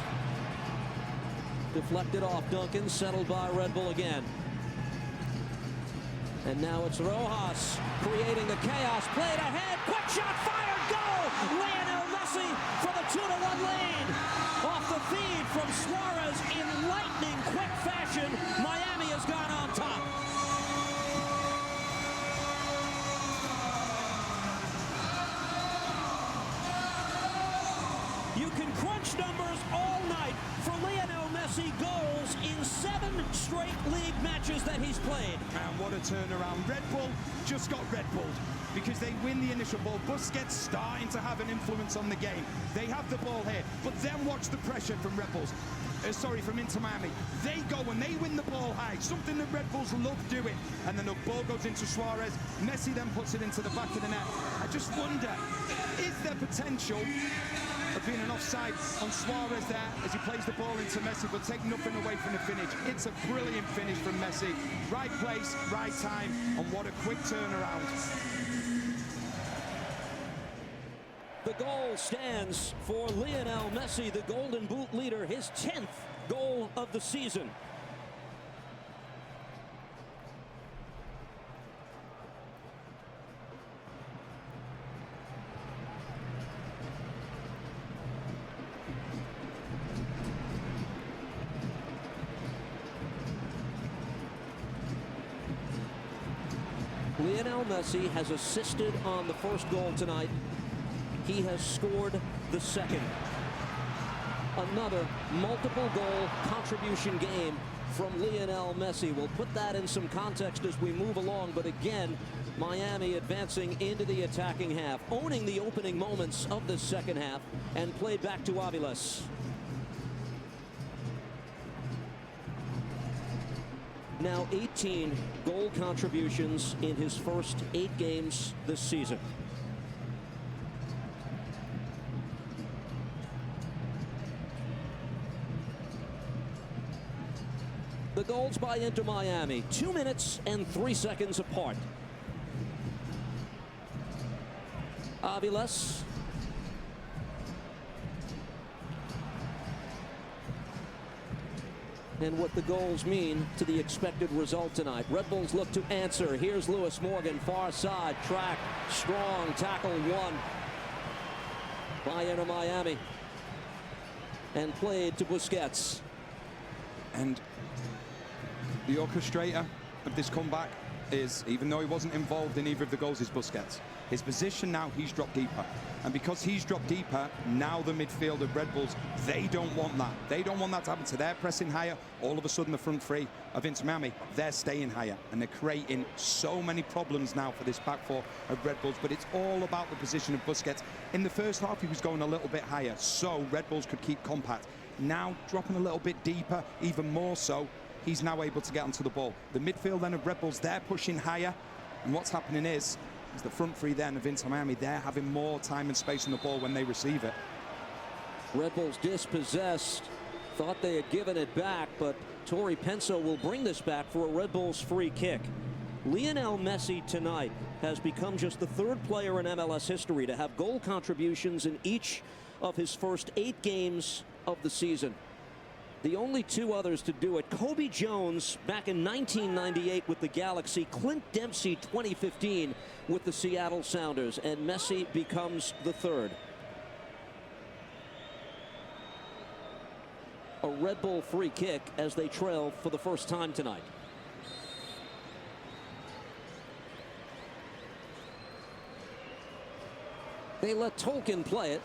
Deflected off Duncan, settled by Red Bull again. And now it's Rojas creating the chaos. Played ahead, quick shot, fired, goal! Lionel Messi for the 2-1 lead. Off the feed from Suarez in lightning quick fashion. Miami has gone on top. You can crunch numbers all night for Lionel Messi goals in 7 straight league matches that he's played. And what a turnaround. Red Bull just got Red Bulled because they win the initial ball. Busquets starting to have an influence on the game. They have the ball here, but then watch the pressure from Red Bulls. From Inter Miami. They go and they win the ball high, something that Red Bulls love doing. And then the ball goes into Suarez. Messi then puts it into the back of the net. I just wonder, is there potential of being an offside on Suarez there as he plays the ball into Messi, but take nothing away from the finish? It's a brilliant finish from Messi. Right place, right time, and what a quick turnaround. The goal stands for Lionel Messi, the Golden Boot leader, his 10th goal of the season. Lionel Messi has assisted on the first goal tonight. He has scored the second. Another multiple goal contribution game from Lionel Messi. We'll put that in some context as we move along, but again, Miami advancing into the attacking half, owning the opening moments of the second half, and played back to Aviles. Now 18 goal contributions in his first 8 games this season. The goals by Inter Miami, 2 minutes and 3 seconds apart. Aviles. And what the goals mean to the expected result tonight. Red Bulls look to answer. Here's Lewis Morgan, far side, track, strong, tackle won by Inter Miami. And played to Busquets. And the orchestrator of this comeback is, even though he wasn't involved in either of the goals, is Busquets. His position now, he's dropped deeper. And because he's dropped deeper, now the midfield of Red Bulls, they don't want that. They don't want that to happen. So they're pressing higher. All of a sudden, the front three of Inter Miami, they're staying higher. And they're creating so many problems now for this back four of Red Bulls. But it's all about the position of Busquets. In the first half, he was going a little bit higher, so Red Bulls could keep compact. Now, dropping a little bit deeper, even more so, he's now able to get onto the ball. The midfield then of Red Bulls, they're pushing higher. And what's happening is the front three then of Inter Miami, they're having more time and space on the ball when they receive it. Red Bulls dispossessed. Thought they had given it back, but Tori Penso will bring this back for a Red Bulls free kick. Lionel Messi tonight has become just the 3rd player in MLS history to have goal contributions in each of his first 8 games of the season. The only 2 others to do it, Kobe Jones back in 1998 with the Galaxy, Clint Dempsey 2015 with the Seattle Sounders, and Messi becomes the third. A Red Bull free kick as they trail for the first time tonight. They let Tolkien play it.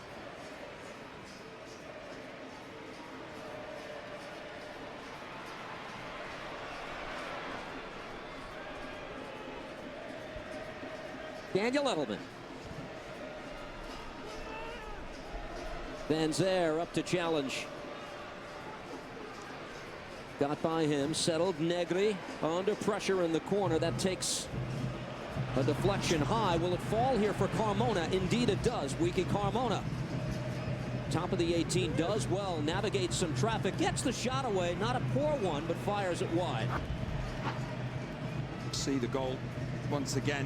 Daniel Edelman. Van Zer up to challenge. Got by him, settled. Negri under pressure in the corner. That takes a deflection high. Will it fall here for Carmona? Indeed it does. Wiki Carmona. Top of the 18, does well, navigates some traffic, gets the shot away. Not a poor one, but fires it wide. See the goal once again.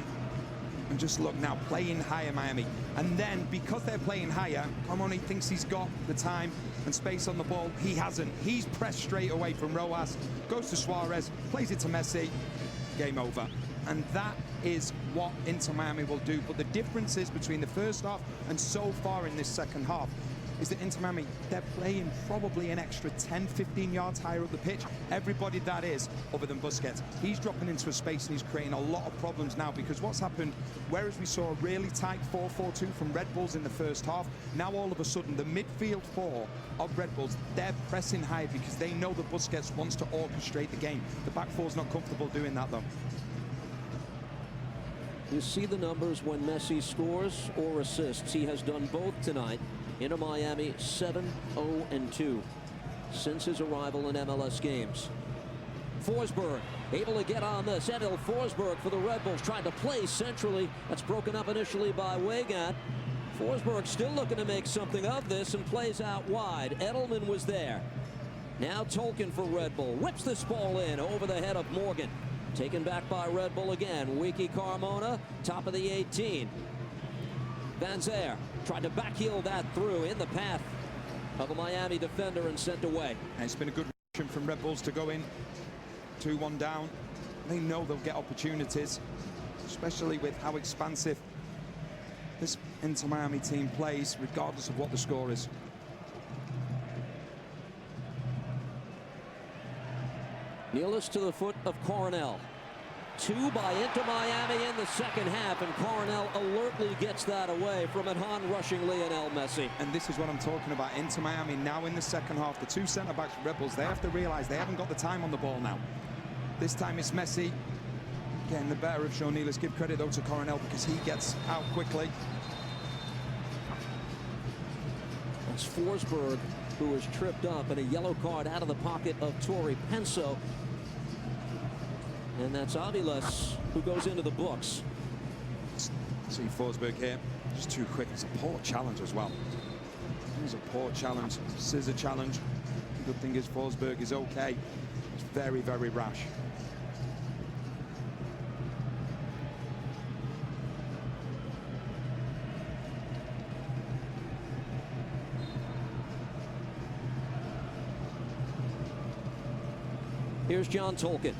And just look now, playing higher Miami. And then, because they're playing higher, Carmona thinks he's got the time and space on the ball. He hasn't. He's pressed straight away from Rojas, goes to Suarez, plays it to Messi. Game over. And that is what Inter Miami will do. But the difference is between the first half and so far in this second half is that Inter Miami, they're playing probably an extra 10, 15 yards higher up the pitch. Everybody that is, other than Busquets, he's dropping into a space and he's creating a lot of problems now, because what's happened, whereas we saw a really tight 4-4-2 from Red Bulls in the first half, now all of a sudden the midfield four of Red Bulls, they're pressing high because they know that Busquets wants to orchestrate the game. The back four's not comfortable doing that though. You see the numbers when Messi scores or assists. He has done both tonight. Inter Miami 7-0-2 since his arrival in MLS games. Forsberg able to get on this. Emil Forsberg for the Red Bulls, trying to play centrally. That's broken up initially by Weigand. Forsberg still looking to make something of this and plays out wide. Edelman was there. Now Tolkien for Red Bull. Whips this ball in over the head of Morgan. Taken back by Red Bull again. Wiki Carmona, top of the 18. Van Zer tried to backheel that through in the path of a Miami defender and sent away. And it's been a good reaction from Red Bulls to go in 2-1 down. They know they'll get opportunities, especially with how expansive this Inter Miami team plays, regardless of what the score is. Nealis to the foot of Coronel. Two by Inter Miami in the second half, and Coronel alertly gets that away from an on-rushing Lionel Messi. And this is what I'm talking about. Inter Miami now in the second half. The two centre-backs for Red Bulls, they have to realise they haven't got the time on the ball now. This time it's Messi getting the better of Sean Nealis. Give credit, though, to Coronel because he gets out quickly. It's Forsberg who was tripped up, and a yellow card out of the pocket of Tori Penso. And that's Aviles who goes into the books. See Forsberg here, just too quick. It's a poor challenge as well. It was a poor challenge, scissor challenge. The good thing is Forsberg is okay. It's very, very rash. Here's John Tolkien.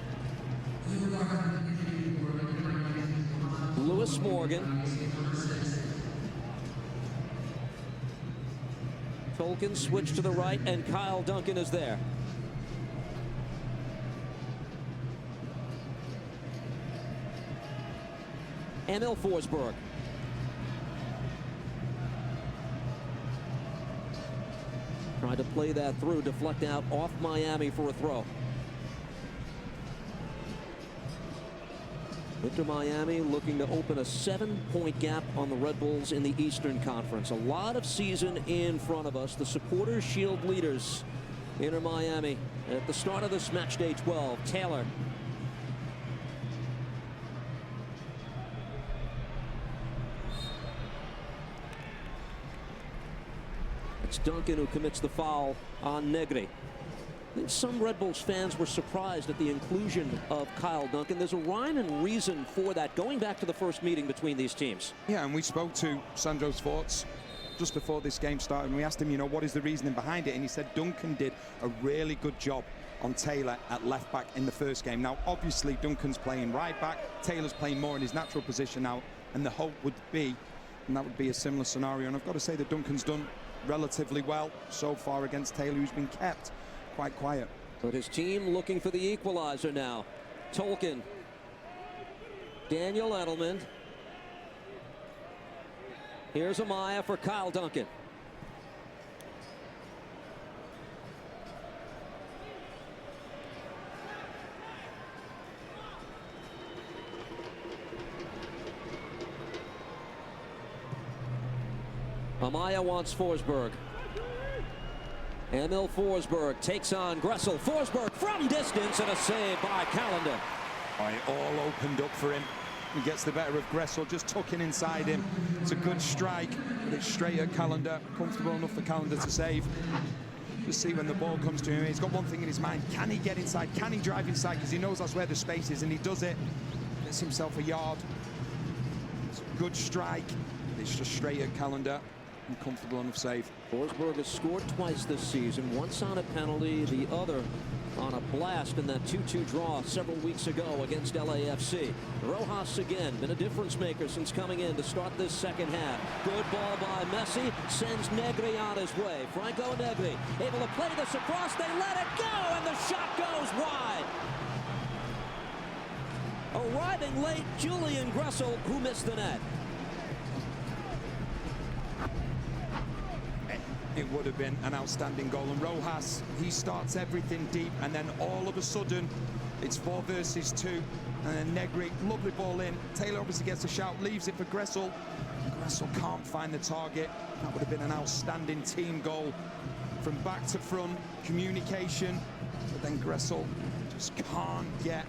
Lewis Morgan. Tolkien switched to the right, and Kyle Duncan is there. Emil Forsberg. Tried to play that through, deflect out off Miami for a throw. Inter Miami looking to open a 7-point gap on the Red Bulls in the Eastern Conference. A lot of season in front of us. The Supporters Shield leaders, Inter Miami, at the start of this match day 12. Taylor. It's Duncan who commits the foul on Negri. I think some Red Bulls fans were surprised at the inclusion of Kyle Duncan. There's a rhyme and reason for that, going back to the first meeting between these teams. Yeah, and we spoke to Sandro Sforz just before this game started, and we asked him, you know, what is the reasoning behind it? And he said Duncan did a really good job on Taylor at left back in the first game. Now, obviously, Duncan's playing right back. Taylor's playing more in his natural position now and the hope would be, and that would be a similar scenario. And I've got to say that Duncan's done relatively well so far against Taylor, who's been kept quite quiet. But his team looking for the equalizer now. Tolkien, Daniel Edelman. Here's Amaya for Kyle Duncan. Amaya wants Forsberg. Emil Forsberg takes on Gressel. Forsberg from distance and a save by Callender. It all opened up for him. He gets the better of Gressel, just tucking inside him. It's a good strike, but it's straight at Callender. Comfortable enough for Callender to save. Just see when the ball comes to him, he's got one thing in his mind. Can he get inside? Can he drive inside? Because he knows that's where the space is, and he does it. Gets himself a yard. It's a good strike. It's just straight at Callender. Comfortable enough save. Forsberg has scored twice this season, once on a penalty, the other on a blast in that 2-2 draw several weeks ago against LAFC. Rojas again been a difference maker since coming in to start this second half. Good ball by Messi, sends Negri on his way. Franco Negri able to play this across, they let it go, and the shot goes wide. Arriving late, Julian Gressel, who missed the net. It would have been an outstanding goal, and Rojas, he starts everything deep, and then all of a sudden it's 4 versus 2, and then Negri, lovely ball in. Taylor obviously gets a shout, leaves it for Gressel. Gressel can't find the target. That would have been an outstanding team goal from back to front, communication, but then Gressel just can't get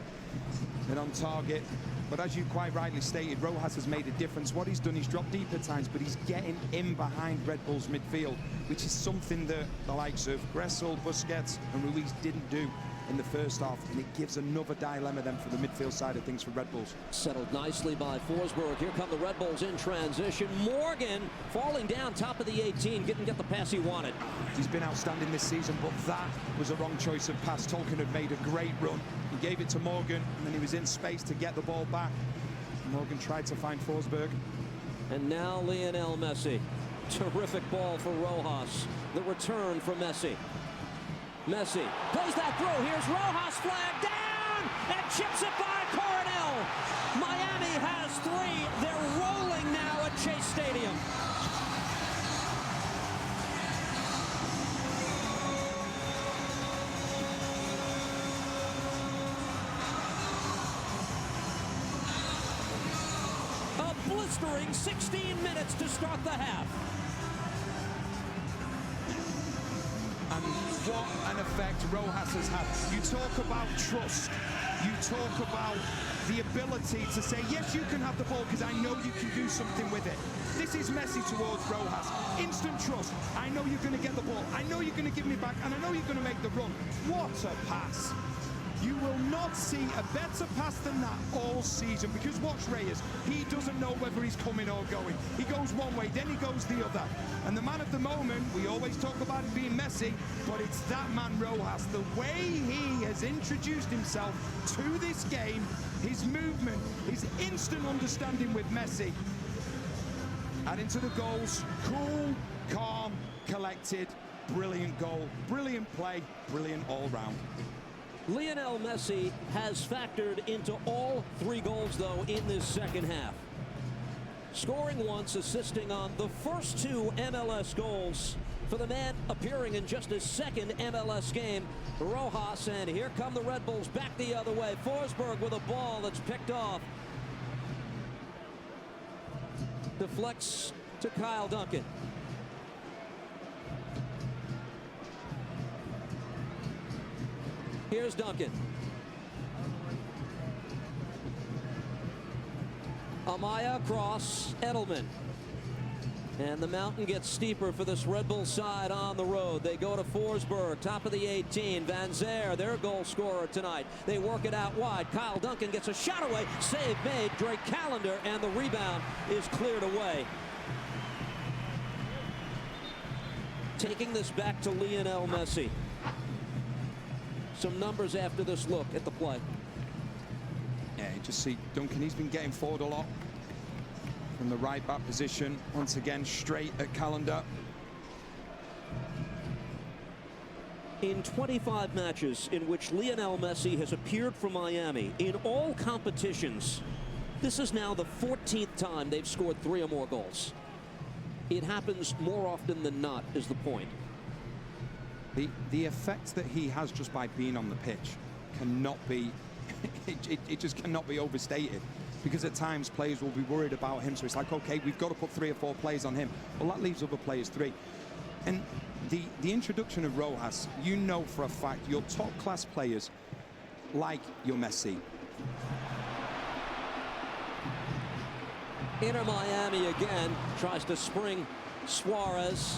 it on target. But as you quite rightly stated, Rojas has made a difference. What he's done, he's dropped deep at times, but he's getting in behind Red Bull's midfield, which is something that the likes of Gressel, Busquets and Ruiz didn't do in the first half, and it gives another dilemma then for the midfield side of things for Red Bulls. Settled nicely by Forsberg. Here come the Red Bulls in transition. Morgan falling down top of the 18, didn't get the pass he wanted. He's been outstanding this season, but that was a wrong choice of pass. Tolkien had made a great run. He gave it to Morgan, and then he was in space to get the ball back. Morgan tried to find Forsberg. And now Lionel Messi. Terrific ball for Rojas. The return for Messi. Messi plays that through. Here's Rojas, flag down, and chips it by Coronel. Miami has 3. They're rolling now at Chase Stadium. A blistering 16 minutes to start the half. And what an effect Rojas has had. You talk about trust. You talk about the ability to say, yes, you can have the ball because I know you can do something with it. This is Messi towards Rojas. Instant trust. I know you're going to get the ball. I know you're going to give me back, and I know you're going to make the run. What a pass. You will not see a better pass than that all season, because watch Reyes. He doesn't know whether he's coming or going. He goes one way, then he goes the other. And the man of the moment, we always talk about it being Messi, but it's that man Rojas. The way he has introduced himself to this game, his movement, his instant understanding with Messi. Adding to the goals, cool, calm, collected, brilliant goal, brilliant play, brilliant all round. Lionel Messi has factored into all 3 goals, though, in this second half. Scoring once, assisting on the first 2 MLS goals for the man appearing in just his second MLS game, Rojas. And here come the Red Bulls back the other way. Forsberg with a ball that's picked off. Deflects to Kyle Duncan. Here's Duncan. Amaya across, Edelman. And the mountain gets steeper for this Red Bull side on the road. They go to Forsberg, top of the 18. Van Zer, their goal scorer tonight. They work it out wide. Kyle Duncan gets a shot away. Save made. Drake Callender, and the rebound is cleared away. Taking this back to Lionel Messi. Some numbers after this look at the play. Yeah, you just see Duncan, he's been getting forward a lot. from the right back position. Once again, straight at Calendar. In 25 matches in which Lionel Messi has appeared for Miami in all competitions, this is now the 14th time they've scored 3 or more goals. It happens more often than not, is the point. The effect that he has just by being on the pitch cannot be, it just cannot be overstated. Because at times players will be worried about him, so it's like, okay, we've got to put 3 or 4 players on him. Well, that leaves other players 3. And the introduction of Rojas, you know for a fact your top class players like your Messi. Inter Miami again tries to spring Suarez,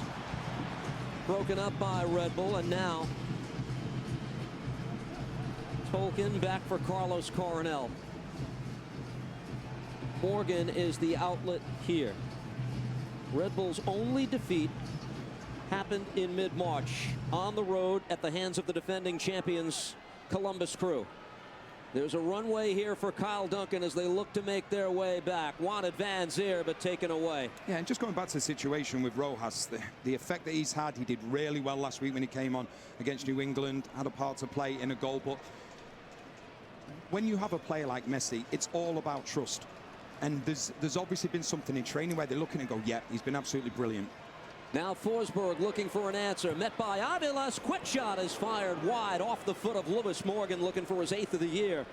broken up by Redbull, and now Tolkien back for Carlos Coronel. Morgan is the outlet here. Redbull's only defeat happened in mid-March on the road at the hands of the defending champions Columbus Crew. There's a runway here for Kyle Duncan as they look to make their way back. Wanted Van Zier, but taken away. Yeah, and just going back to the situation with Rojas, the effect that he's had, he did really well last week when he came on against New England, had a part to play in a goal, but when you have a player like Messi, it's all about trust. And there's obviously been something in training where they're looking and go, yeah, he's been absolutely brilliant. Now Forsberg looking for an answer, met by Aviles. Quick shot is fired wide off the foot of Lewis Morgan, looking for his 8th of the year.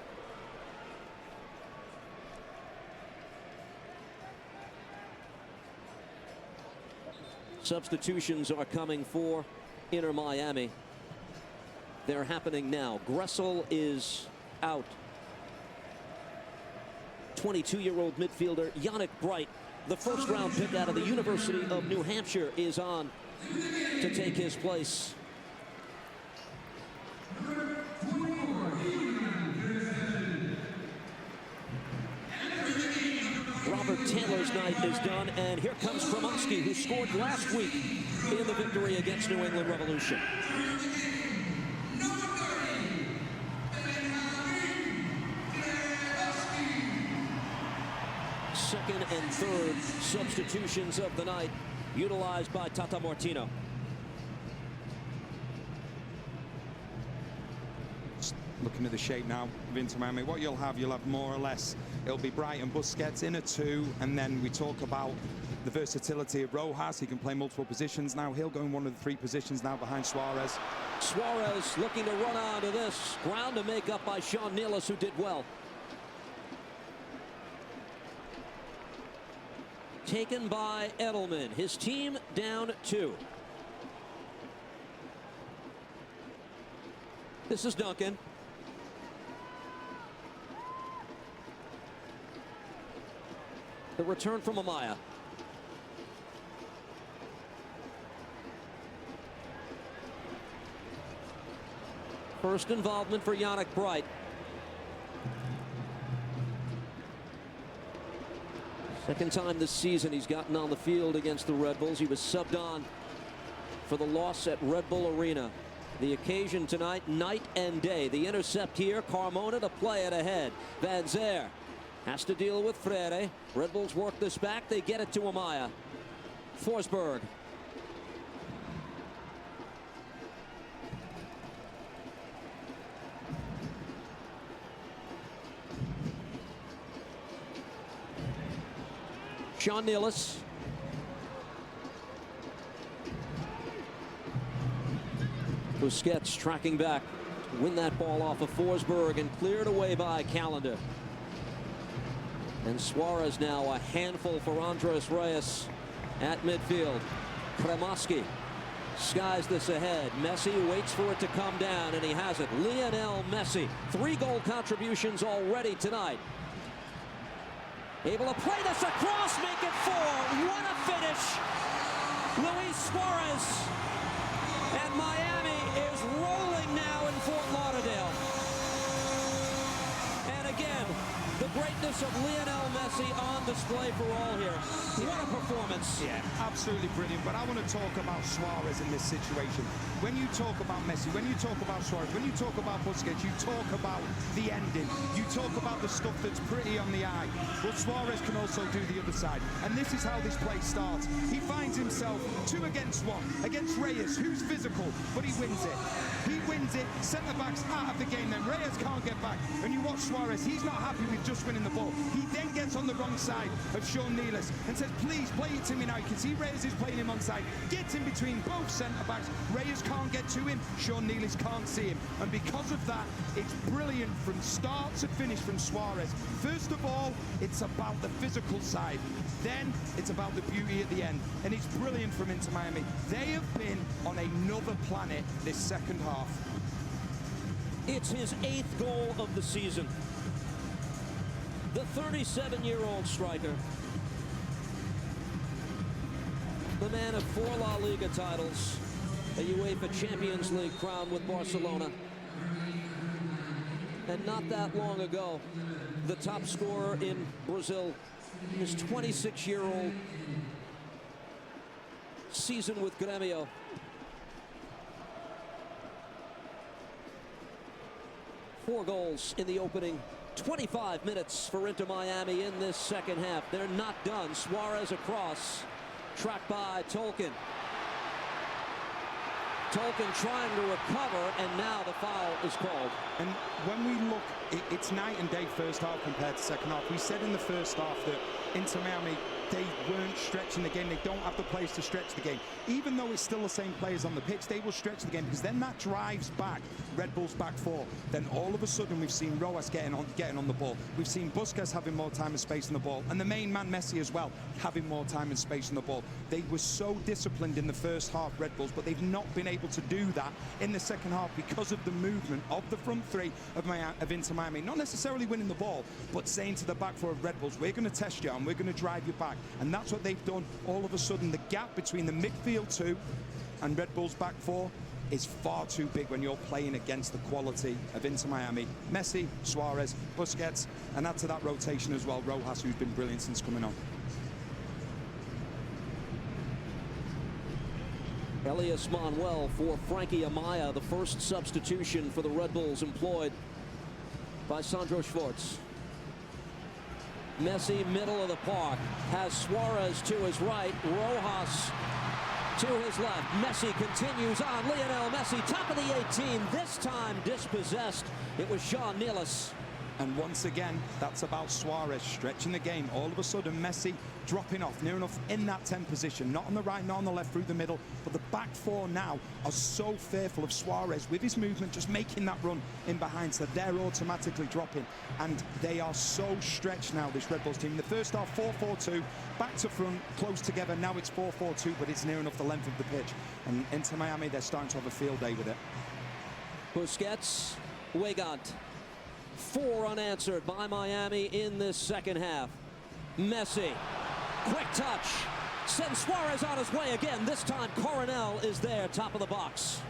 Substitutions are coming for Inter Miami. They're happening now. Gressel is out. 22-year-old midfielder Yannick Bright, the first-round pick out of the University of New Hampshire, is on to take his place. Robert Taylor's night is done, and here comes Kremoski, who scored last week in the victory against New England Revolution. Second and third substitutions of the night utilized by Tata Martino. Just looking at the shape now of Inter Miami, what you'll have more or less, it'll be Bright and Busquets in a 2, and then we talk about the versatility of Rojas. He can play multiple positions now. He'll go in one of the 3 positions now behind Suarez. Suarez looking to run onto this. Ground to make up by Sean Nealis, who did well. Taken by Edelman. His team down 2. This is Duncan. The return from Amaya. First involvement for Yannick Bright. Second time this season he's gotten on the field against the Red Bulls. He was subbed on for the loss at Red Bull Arena. The occasion tonight, night and day. The intercept here, Carmona to play it ahead. Van Zier has to deal with Freire. Red Bulls work this back. They get it to Amaya. Forsberg. Sean Nealis. Busquets tracking back to win that ball off of Forsberg and cleared away by Calendar. And Suarez now a handful for Andres Reyes at midfield. Kremoski skies this ahead. Messi waits for it to come down, and he has it. Lionel Messi, 3 goal contributions already tonight. Able to play this across, make it 4. What a finish. Luis Suarez. And Miami is rolling now in Fort Lauderdale. And again, The greatness of Lionel Messi on display for all here. What a performance. Yeah, absolutely brilliant. But I want to talk about Suarez in this situation. When you talk about Messi, when you talk about Suarez, when you talk about Busquets, you talk about the ending. You talk about the stuff that's pretty on the eye. But Suarez can also do the other side. And this is how this play starts. He finds himself 2 against 1 against Reyes, who's physical, but he wins it. He wins it. Centre-back's out of the game then. Reyes can't get back. And you watch Suarez, he's not happy with just winning the ball. He then gets on the wrong side of Sean Nealis and says, please play it to me now. You can see Reyes is playing him onside. Gets in between both centre-backs. Reyes can't get to him. Sean Nealis can't see him. And because of that, it's brilliant from start to finish from Suarez. First of all, it's about the physical side. Then it's about the beauty at the end. And it's brilliant from Inter Miami. They have been on another planet this second half. It's his 8th goal of the season. The 37-year-old striker, the man of 4 La Liga titles, a UEFA Champions League crown with Barcelona, and not that long ago, the top scorer in Brazil, his 26-year-old season with Grêmio. Four goals in the opening 25 minutes for Inter Miami in this second half. They're not done. Suarez across, tracked by Tolkien. Tolkien trying to recover, and now the foul is called. And when we look, it's night and day first half compared to second half. We said in the first half that Inter Miami, they weren't stretching the game. They don't have the players to stretch the game. Even though it's still the same players on the pitch, they will stretch the game, because then that drives back Red Bull's back 4. Then all of a sudden we've seen Rojas getting on the ball. We've seen Busquets having more time and space on the ball, and the main man Messi as well having more time and space on the ball. They were so disciplined in the first half, Red Bulls, but they've not been able to do that in the second half because of the movement of the front 3 of Inter Miami. Not necessarily winning the ball, but saying to the back 4 of Red Bulls, we're going to test you and we're going to drive you back. And that's what they've done. All of a sudden, the gap between the midfield 2 and Red Bull's back 4 is far too big when you're playing against the quality of Inter Miami. Messi, Suarez, Busquets, and add to that rotation as well, Rojas, who's been brilliant since coming on. Elias Manuel for Frankie Amaya, the first substitution for the Red Bulls employed by Sandro Schwartz. Messi, middle of the park, has Suarez to his right, Rojas to his left. Messi continues on. Lionel Messi, top of the 18, this time dispossessed. It was Sean Nealis. And once again, that's about Suarez stretching the game. All of a sudden, Messi dropping off, near enough in that 10 position. Not on the right, not on the left, through the middle. But the back 4 now are so fearful of Suarez with his movement, just making that run in behind. So they're automatically dropping. And they are so stretched now, this Red Bulls team. In the first half, 4-4-2, back to front, close together. Now it's 4-4-2, but it's near enough the length of the pitch. And Inter Miami, they're starting to have a field day with it. Busquets, Weigand. 4 unanswered by Miami in this second half. Messi, quick touch, sends Suarez on his way again. This time Coronel is there, top of the box.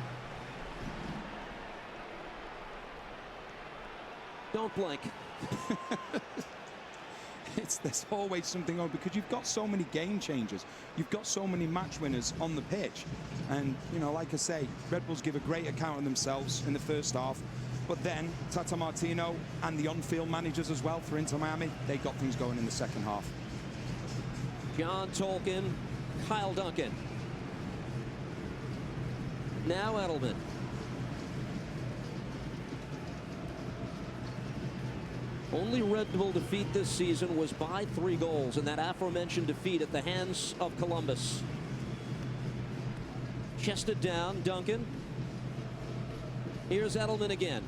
Don't blink. There's always something on, because you've got so many game changers. You've got so many match winners on the pitch. And, you know, like I say, Red Bulls give a great account of themselves in the first half. But then Tata Martino and the on-field managers as well for Inter Miami, they got things going in the second half. John Tolkien, Kyle Duncan. Now Edelman. Only Red Bull defeat this season was by 3 goals in that aforementioned defeat at the hands of Columbus. Chested down, Duncan. Here's Edelman again.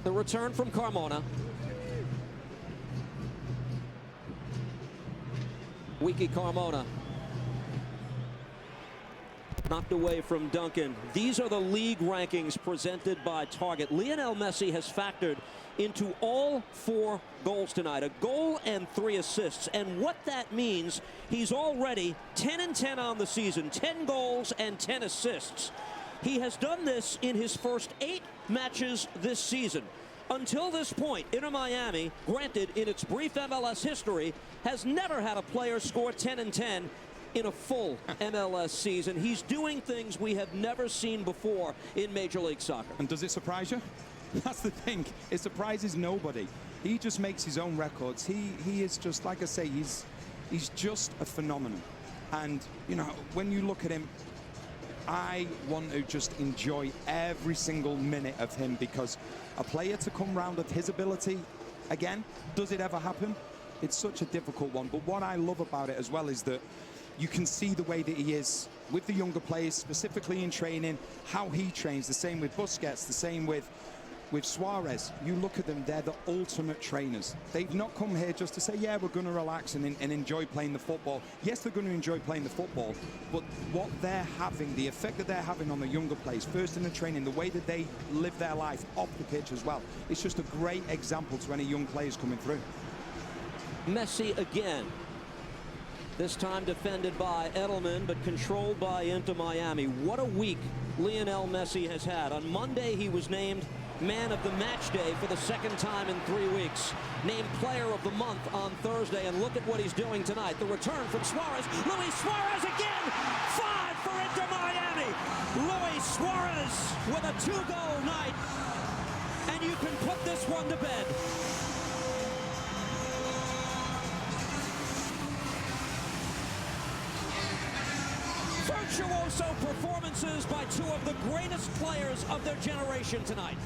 The return from Carmona. Wiki Carmona. Knocked away from Duncan. These are the league rankings presented by Target. Lionel Messi has factored into all 4 goals tonight, a goal and 3 assists. And what that means, he's already 10-10 on the season, 10 goals and 10 assists. He has done this in his first 8 matches this season. Until this point, Inter Miami, granted in its brief MLS history, has never had a player score 10-10 in a full MLS season. He's doing things we have never seen before in Major League Soccer. And does it surprise you? That's the thing. It surprises nobody. He just makes his own records. He is just, like I say, he's just a phenomenon. And, you know, when you look at him, I want to just enjoy every single minute of him, because a player to come round of his ability, again, does it ever happen? It's such a difficult one. But what I love about it as well is that you can see the way that he is with the younger players, specifically in training, how he trains. The same with Busquets, the same with Suarez. You look at them, they're the ultimate trainers. They've not come here just to say, yeah, we're going to relax and enjoy playing the football. Yes, they're going to enjoy playing the football, but what they're having, the effect that they're having on the younger players, first in the training, the way that they live their life off the pitch as well, it's just a great example to any young players coming through. Messi again. This time defended by Edelman, but controlled by Inter Miami. What a week Lionel Messi has had. On Monday, he was named Man of the Match Day for the 2nd time in 3 weeks. Named Player of the Month on Thursday, and look at what he's doing tonight. The return from Suarez. Luis Suarez again! 5 for Inter Miami! Luis Suarez with a 2-goal night. And you can put this one to bed. Virtuoso performances by 2 of the greatest players of their generation tonight.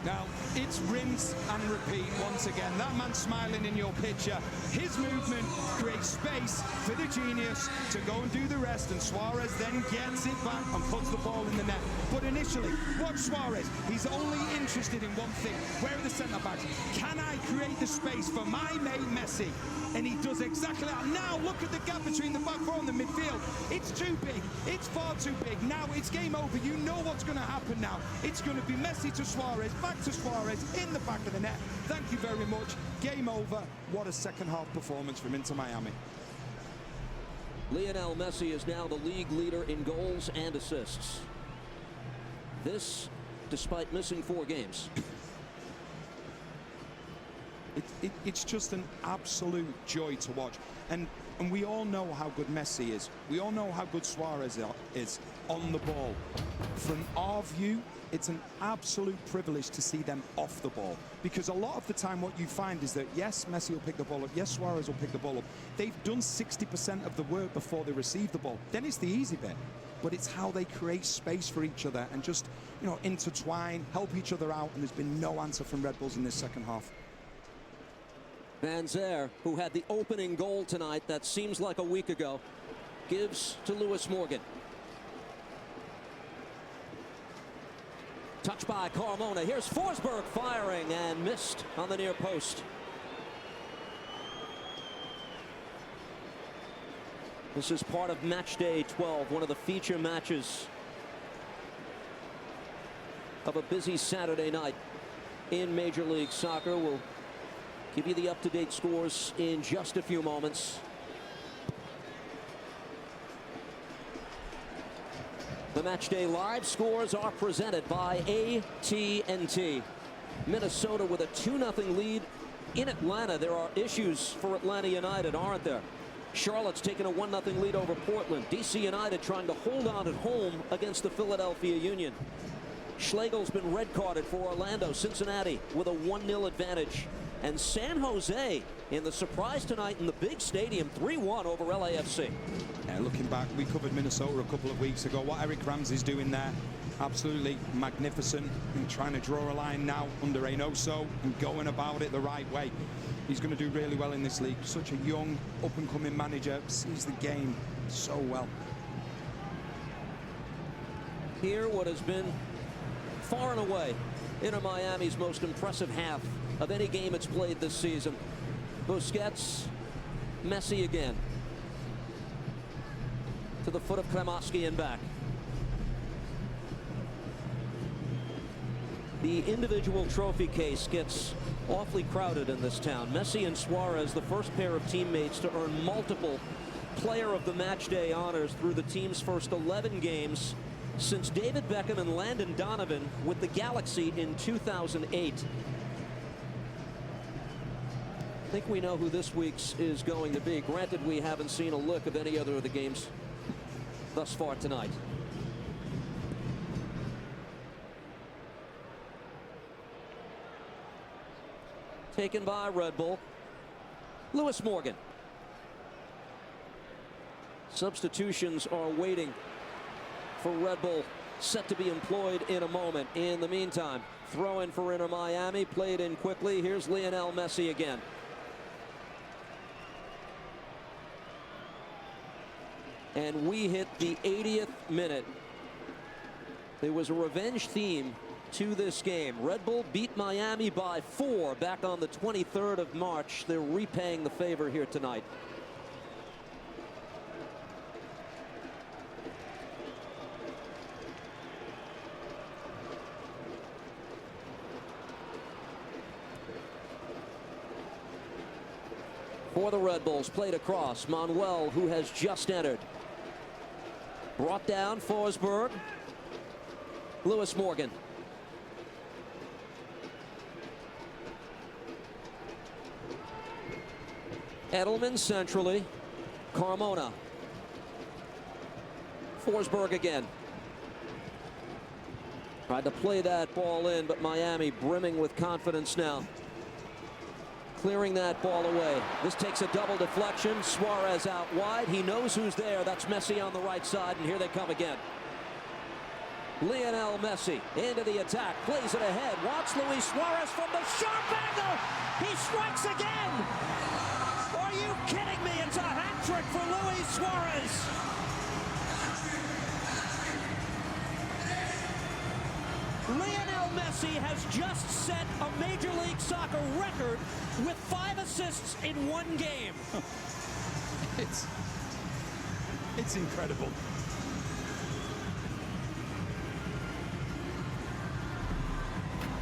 Now, it's rinse and repeat once again. That man smiling in your picture, his movement creates space for the genius to go and do the rest, and Suarez then gets it back and puts the ball in the net. But initially, watch Suarez. He's only interested in one thing. Where are the centre-backs? Can I create the space for my mate Messi? And he does exactly that. Now, look at the gap between the back 4 and the midfield. It's too big. It's far too big. Now, it's game over. You know what's going to happen now. It's going to be Messi to Suarez, back to Suarez, in the back of the net. Thank you very much. Game over. What a second-half performance from Inter Miami. Lionel Messi is now the league leader in goals and assists. This, despite missing 4 games. It's just an absolute joy to watch. And we all know how good Messi is. We all know how good Suarez is on the ball. From our view, it's an absolute privilege to see them off the ball. Because a lot of the time what you find is that, yes, Messi will pick the ball up. Yes, Suarez will pick the ball up. They've done 60% of the work before they receive the ball. Then it's the easy bit. But it's how they create space for each other and just, you know, intertwine, help each other out. And there's been no answer from Red Bulls in this second half. Van Zer, who had the opening goal tonight that seems like a week ago, gives to Lewis Morgan. Touched by Carmona. Here's Forsberg firing and missed on the near post. This is part of match day 12, one of the feature matches of a busy Saturday night in Major League Soccer. We'll give you the up-to-date scores in just a few moments. The Matchday Live scores are presented by AT&T. Minnesota with a 2-0 lead in Atlanta. There are issues for Atlanta United, aren't there? Charlotte's taken a 1-0 lead over Portland. DC United trying to hold on at home against the Philadelphia Union. Schlegel's been red carded for Orlando. Cincinnati with a 1-0 advantage. And San Jose in the surprise tonight in the big stadium, 3-1 over LAFC. Yeah, looking back, we covered Minnesota a couple of weeks ago. What Eric Ramsey's doing there, absolutely magnificent. And trying to draw a line now under Reynoso and going about it the right way. He's going to do really well in this league. Such a young, up-and-coming manager, sees the game so well. Here, what has been far and away Inter Miami's most impressive half of any game it's played this season. Busquets, Messi again. to the foot of Kremoski and back. The individual trophy case gets awfully crowded in this town. Messi and Suarez, the first pair of teammates to earn multiple player of the match day honors through the team's first 11 games since David Beckham and Landon Donovan with the Galaxy in 2008. I think we know who this week's is going to be. Granted, we haven't seen a look of any other of the games thus far tonight. Taken by Redbull. Lewis Morgan. Substitutions are waiting for Redbull, set to be employed in a moment. In the meantime, throw in for Inter Miami, played in quickly. Here's Lionel Messi again. And we hit the 80th minute. There was a revenge theme to this game. Red Bull beat Miami by 4 back on the 23rd of March. They're repaying the favor here tonight. For the Red Bulls, played across. Manuel, who has just entered. Brought down Forsberg. Lewis Morgan. Edelman centrally. Carmona. Forsberg again. Tried to play that ball in, but Miami brimming with confidence now. Clearing that ball away. This takes a double deflection. Suarez out wide. He knows who's there. That's Messi on the right side, and here they come again. Lionel Messi into the attack. Plays it ahead. Wants Luis Suarez from the sharp angle. He strikes again. Are you kidding me? It's a hat trick for Luis Suarez. Lionel Messi has just set a Major League Soccer record with 5 assists in one game. It's incredible.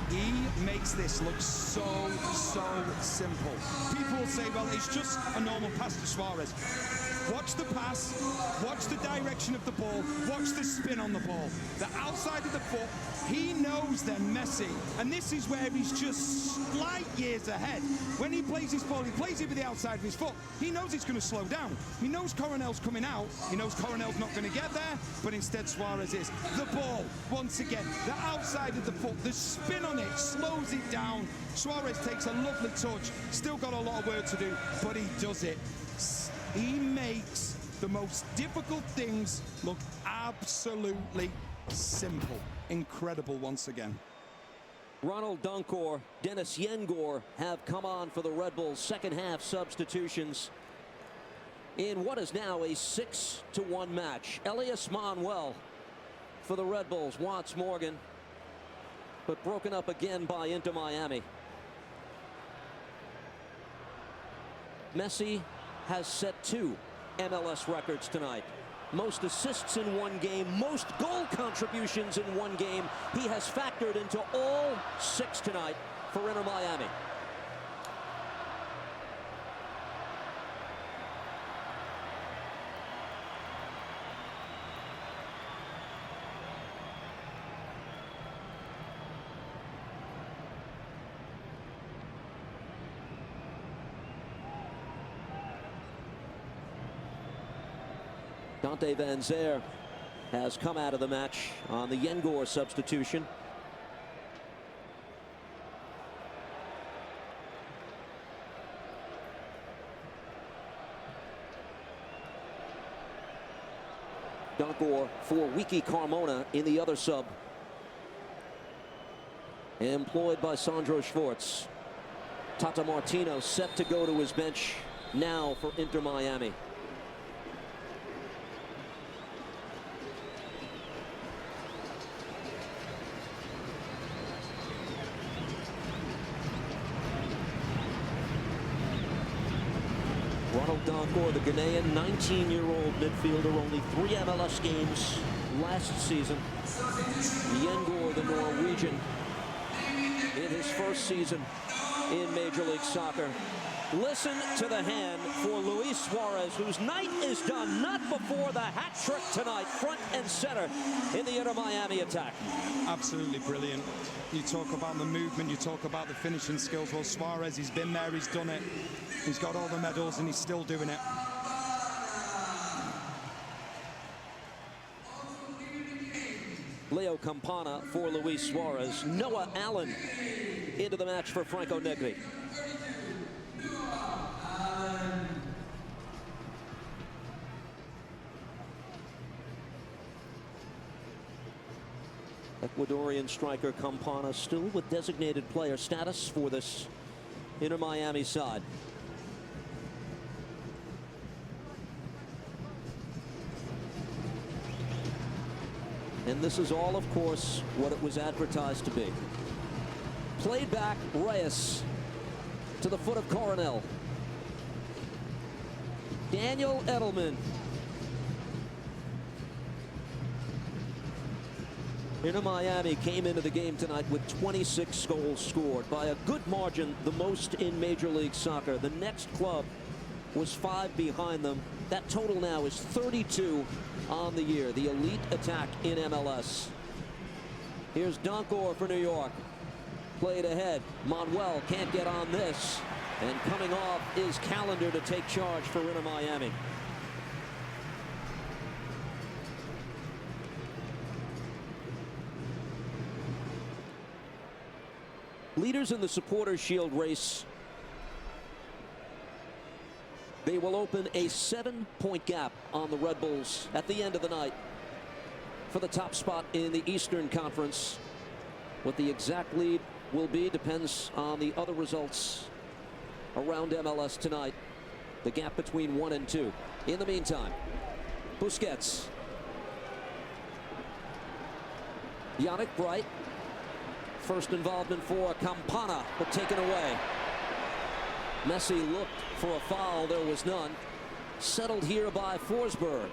He makes this look so simple. People will say, well, it's just a normal pass to Suarez. Watch the pass, watch the direction of the ball, watch the spin on the ball. The outside of the foot, he knows then Messi, and this is where he's just slight years ahead. When he plays his ball, he plays it with the outside of his foot. He knows it's going to slow down. He knows Coronel's coming out. He knows Coronel's not going to get there, but instead Suarez is. The ball, once again, the outside of the foot, the spin on it slows it down. Suarez takes a lovely touch. Still got a lot of work to do, but he does it. He makes the most difficult things look absolutely simple. Incredible once again. Ronald Dunkor, Dennis Yengor have come on for the Red Bulls second half substitutions in what is now a 6-1 match. Elias Manuel for the Red Bulls wants Morgan, but broken up again by Inter Miami. Messi has set 2 MLS records tonight. Most assists in one game, most goal contributions in one game. He has factored into all 6 tonight for Inter Miami. Dante Van Zer has come out of the match on the Yengor substitution. Dunkor for Wiki Carmona in the other sub. Employed by Sandro Schwartz. Tata Martino set to go to his bench now for Inter Miami. Ronald Donkor, the Ghanaian 19-year-old midfielder, only 3 MLS games last season. Yengor, the Norwegian, in his first season in Major League Soccer. Listen to the hand for Luis Suarez, whose night is done, not before the hat trick tonight, front and center in the Inter Miami attack. Absolutely brilliant. You talk about the movement, you talk about the finishing skills. Well, Suarez, he's been there, he's done it. He's got all the medals and he's still doing it. Leo Campana for Luis Suarez. Noah Allen into the match for Franco Negri. Ecuadorian striker Campana still with designated player status for this Inter Miami side. And this is all, of course, what it was advertised to be. Played back, Reyes to the foot of Coronel. Daniel Edelman. Inter Miami came into the game tonight with 26 goals scored, by a good margin, the most in Major League Soccer. The next club was 5 behind them. That total now is 32 on the year, the elite attack in MLS. Here's Donkor for New York. Played ahead. Manuel can't get on this. And coming off is Callender to take charge for Inter Miami. Leaders in the Supporters' Shield race. They will open a 7-point gap on the Red Bulls at the end of the night for the top spot in the Eastern Conference. What the exact lead will be depends on the other results around MLS tonight. The gap between 1 and 2. In the meantime, Busquets. Yannick Bright. First involvement for Campana, but taken away. Messi looked for a foul. There was none. Settled here by Forsberg.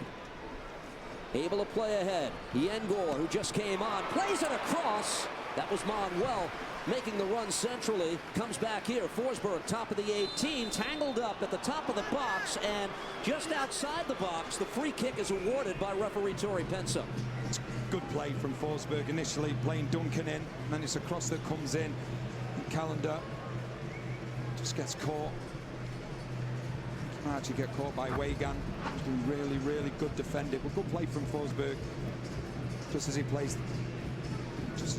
Able to play ahead. Yengor, who just came on, plays it across. That was Manuel making the run centrally. Comes back here. Forsberg, top of the 18, tangled up at the top of the box, and just outside the box, the free kick is awarded by referee Tori Penso. Good play from Forsberg initially, playing Duncan in, and then it's a cross that comes in. Callender just gets caught. Can actually get caught by Weigand. Really, really good defending. But good play from Forsberg. Just as he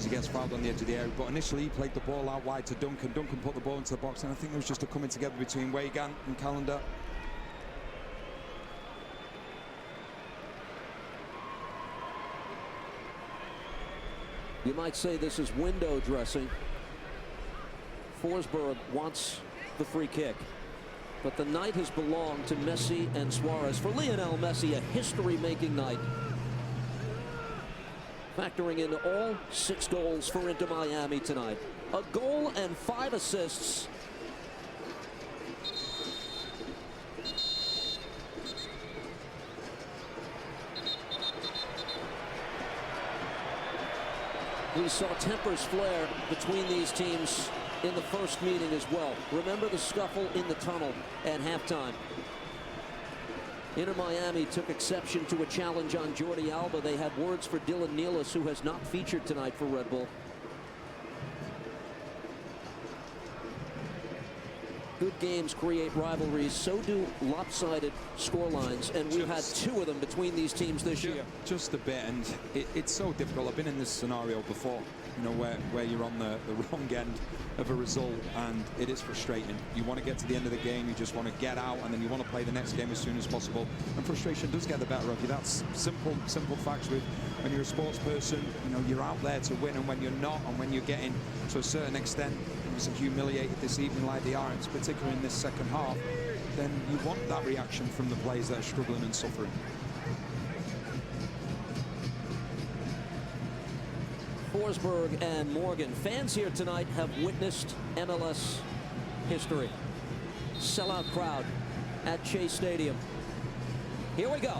gets fouled on the edge of the area. But initially he played the ball out wide to Duncan. Duncan put the ball into the box, and I think there was just a coming together between Weigand and Callender. You might say this is window dressing. Forsberg wants the free kick. But the night has belonged to Messi and Suarez. For Lionel Messi, a history-making night. Factoring in all 6 goals for Inter Miami tonight. A goal and 5 assists. We saw tempers flare between these teams in the first meeting as well. Remember the scuffle in the tunnel at halftime. Inter Miami took exception to a challenge on Jordi Alba. They had words for Dylan Nealis, who has not featured tonight for Red Bull. Good games create rivalries. So do lopsided scorelines, and we've had 2 of them between these teams this year. Just a bit, and it's so difficult. I've been in this scenario before, you know, where you're on the wrong end of a result, and it is frustrating. You want to get to the end of the game, you just want to get out, and then you want to play the next game as soon as possible. And frustration does get the better of you. That's simple facts. With when you're a sports person, you know, you're out there to win, and when you're not, and when you're getting to a certain extent humiliated this evening like they are, and particularly in this second half, then you want that reaction from the players that are struggling and suffering. Forsberg and Morgan. Fans here tonight have witnessed MLS history. Sellout crowd at Chase Stadium. Here we go.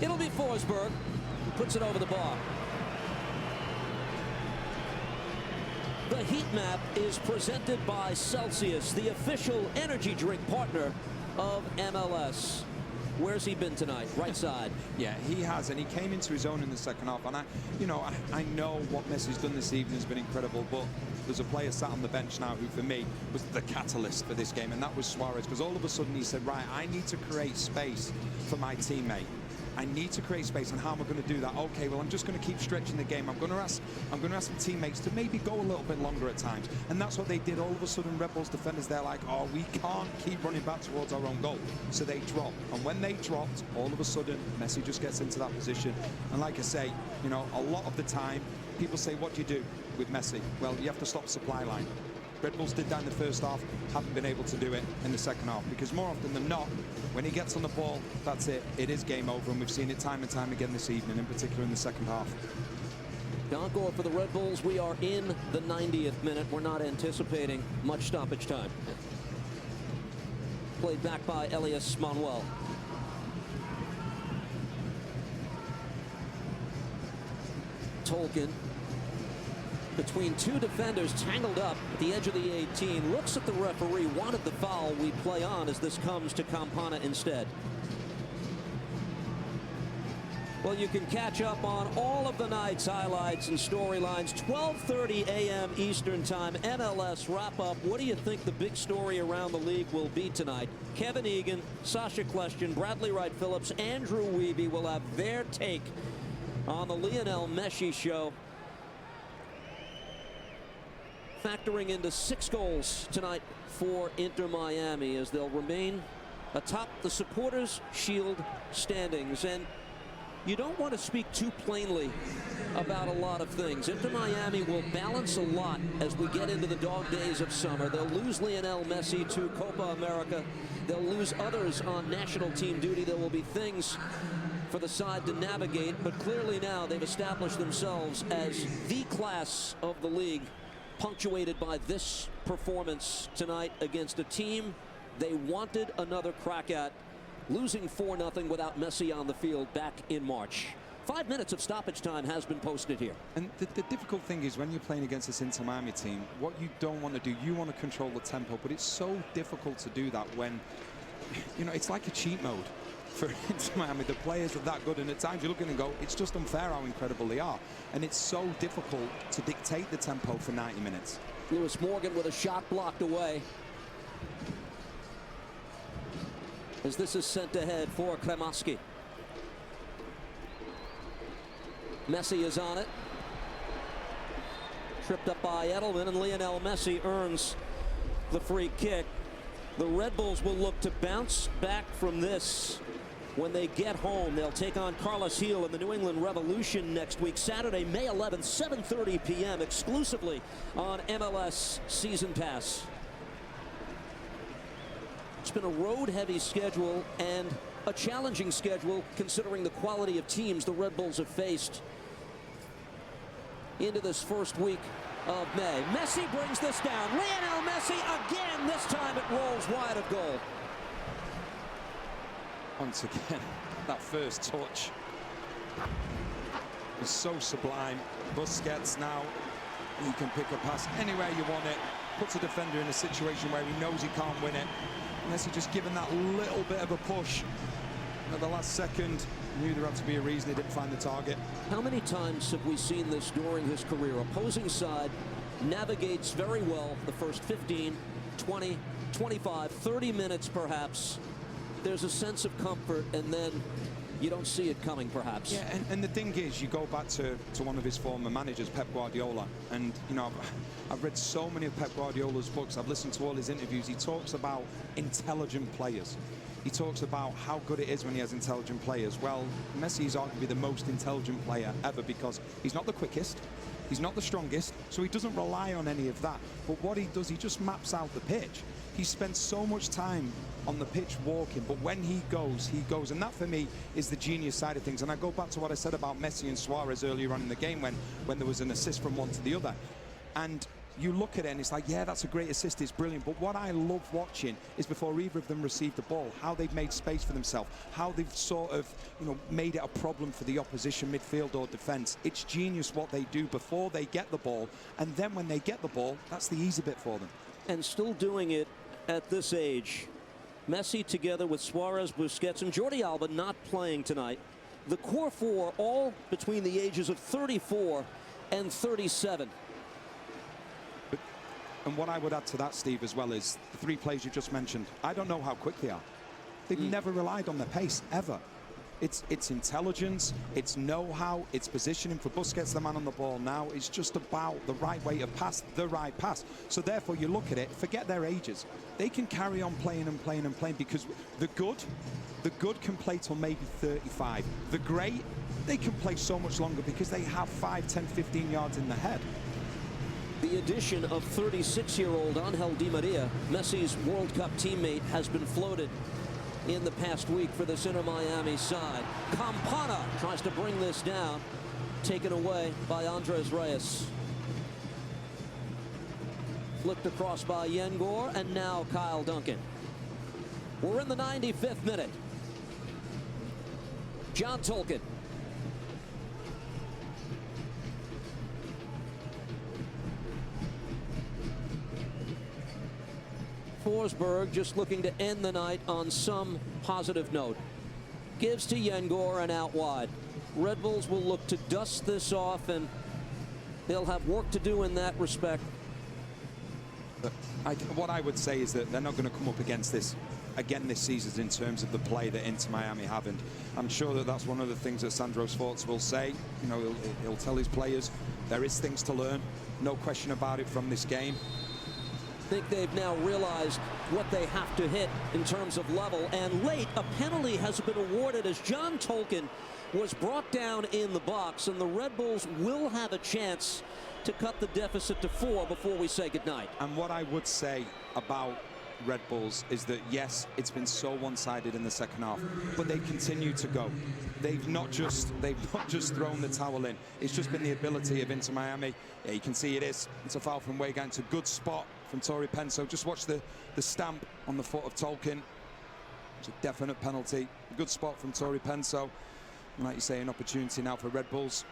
It'll be Forsberg who puts it over the bar. The heat map is presented by Celsius, the official energy drink partner of MLS. Where's he been tonight? Right side. Yeah, he has, and he came into his own in the second half. And I know what Messi's done this evening has been incredible, but there's a player sat on the bench now who, for me, was the catalyst for this game, and that was Suarez. Because all of a sudden he said, right, I need to create space for my teammate. I need to create space, and how am I going to do that? Okay, well, I'm just going to keep stretching the game. I'm going to ask my teammates to maybe go a little bit longer at times, and that's what they did. All of a sudden, Red Bull's defenders, they're like, oh, we can't keep running back towards our own goal, so they drop. And when they dropped, all of a sudden, Messi just gets into that position. And like I say, you know, a lot of the time, people say, what do you do with Messi? Well, you have to stop the supply line. Red Bulls did that in the first half, haven't been able to do it in the second half, because more often than not, when he gets on the ball, that's it. It is game over, and we've seen it time and time again this evening, in particular in the second half. Encore for the Red Bulls. We are in the 90th minute. We're not anticipating much stoppage time. Played back by Elias Manuel. Tolkien between two defenders, tangled up at the edge of the 18, looks at the referee, wanted the foul. We play on as this comes to Campana instead. Well, you can catch up on all of the night's highlights and storylines. 12:30 a.m. Eastern Time, MLS wrap-up. What do you think the big story around the league will be tonight? Kevin Egan, Sasha Kljestan, Bradley Wright-Phillips, Andrew Wiebe will have their take on the Lionel Messi show, factoring into 6 goals tonight for Inter Miami as they'll remain atop the Supporters' Shield standings. And you don't want to speak too plainly about a lot of things. Inter Miami will balance a lot as we get into the dog days of summer. They'll lose Lionel Messi to Copa America. They'll lose others on national team duty. There will be things for the side to navigate, but clearly now they've established themselves as the class of the league, punctuated by this performance tonight against a team they wanted another crack at, losing 4-0 without Messi on the field back in March. 5 minutes of stoppage time has been posted here. And the difficult thing is when you're playing against this Inter Miami team, what you don't want to do, you want to control the tempo, but it's so difficult to do that when, you know, it's like a cheat mode for Inter Miami. The players are that good, and at times you look at them and go, it's just unfair how incredible they are. And it's so difficult to dictate the tempo for 90 minutes. Lewis Morgan with a shot blocked away, as this is sent ahead for Kremaski. Messi is on it. Tripped up by Edelman, and Lionel Messi earns the free kick. The Red Bulls will look to bounce back from this when they get home. They'll take on Carlos Gil in the New England Revolution next week, Saturday, May 11th, 7:30 p.m., exclusively on MLS Season Pass. It's been a road-heavy schedule and a challenging schedule considering the quality of teams the Red Bulls have faced into this first week of May. Messi brings this down. Lionel Messi again. This time it rolls wide of goal. Once again, that first touch is so sublime. Busquets now, he can pick a pass anywhere you want it. Puts a defender in a situation where he knows he can't win it. Messi just given that little bit of a push at the last second. Knew there had to be a reason he didn't find the target. How many times have we seen this during his career? Opposing side navigates very well the first 15, 20, 25, 30 minutes perhaps. There's a sense of comfort, and then you don't see it coming perhaps. Yeah, and the thing is, you go back to one of his former managers, Pep Guardiola, and you know, I've read so many of Pep Guardiola's books. I've listened to all his interviews. He talks about intelligent players. He talks about how good it is when he has intelligent players. Well, Messi is arguably the most intelligent player ever, because he's not the quickest, he's not the strongest, so he doesn't rely on any of that. But what he does, he just maps out the pitch. He spends so much time on the pitch walking, but when he goes, and that for me is the genius side of things. And I go back to what I said about Messi and Suarez earlier on in the game when there was an assist from one to the other. And you look at it and it's like, yeah, that's a great assist, it's brilliant. But what I love watching is before either of them receive the ball, how they've made space for themselves, how they've sort of, made it a problem for the opposition midfield or defense. It's genius what they do before they get the ball, and then when they get the ball, that's the easy bit for them. And still doing it at this age. Messi together with Suarez, Busquets, and Jordi Alba not playing tonight. The core four all between the ages of 34 and 37. And what I would add to that, Steve, as well, is the three players you just mentioned. I don't know how quick they are. They've never relied on their pace, ever. It's intelligence, it's know-how, it's positioning. For Busquets, the man on the ball now, it's just about the right way to pass, the right pass. So therefore, you look at it, forget their ages. They can carry on playing and playing and playing, because the good can play till maybe 35. The great, they can play so much longer because they have 5, 10, 15 yards in the head. The addition of 36-year-old Angel Di Maria, Messi's World Cup teammate, has been floated in the past week for this Inter Miami side. Campana tries to bring this down, taken away by Andres Reyes. Flipped across by Yengor, and now Kyle Duncan. We're in the 95th minute. John Tolkin. Forsberg just looking to end the night on some positive note. Gives to Yengor and out wide. Red Bulls will look to dust this off, and they'll have work to do in that respect. What I would say is that they're not going to come up against this again this season in terms of the play that Inter Miami have, and I'm sure that that's one of the things that Sandro Sforza will say. He'll tell his players there is things to learn, no question about it, from this game. I think they've now realized what they have to hit in terms of level, and late a penalty has been awarded as John Tolkin was brought down in the box, and the Red Bulls will have a chance to cut the deficit to 4 before we say goodnight. And what I would say about Red Bulls is that, yes, it's been so one-sided in the second half, but they continue to go. They've not just thrown the towel in. It's just been the ability of Inter Miami. Yeah, you can see it's a foul from Weigand. It's a good spot from Tori Penso. Just watch the stamp on the foot of Tolkin. It's a definite penalty. Good spot from Tori Penso. And like you say, an opportunity now for Red Bulls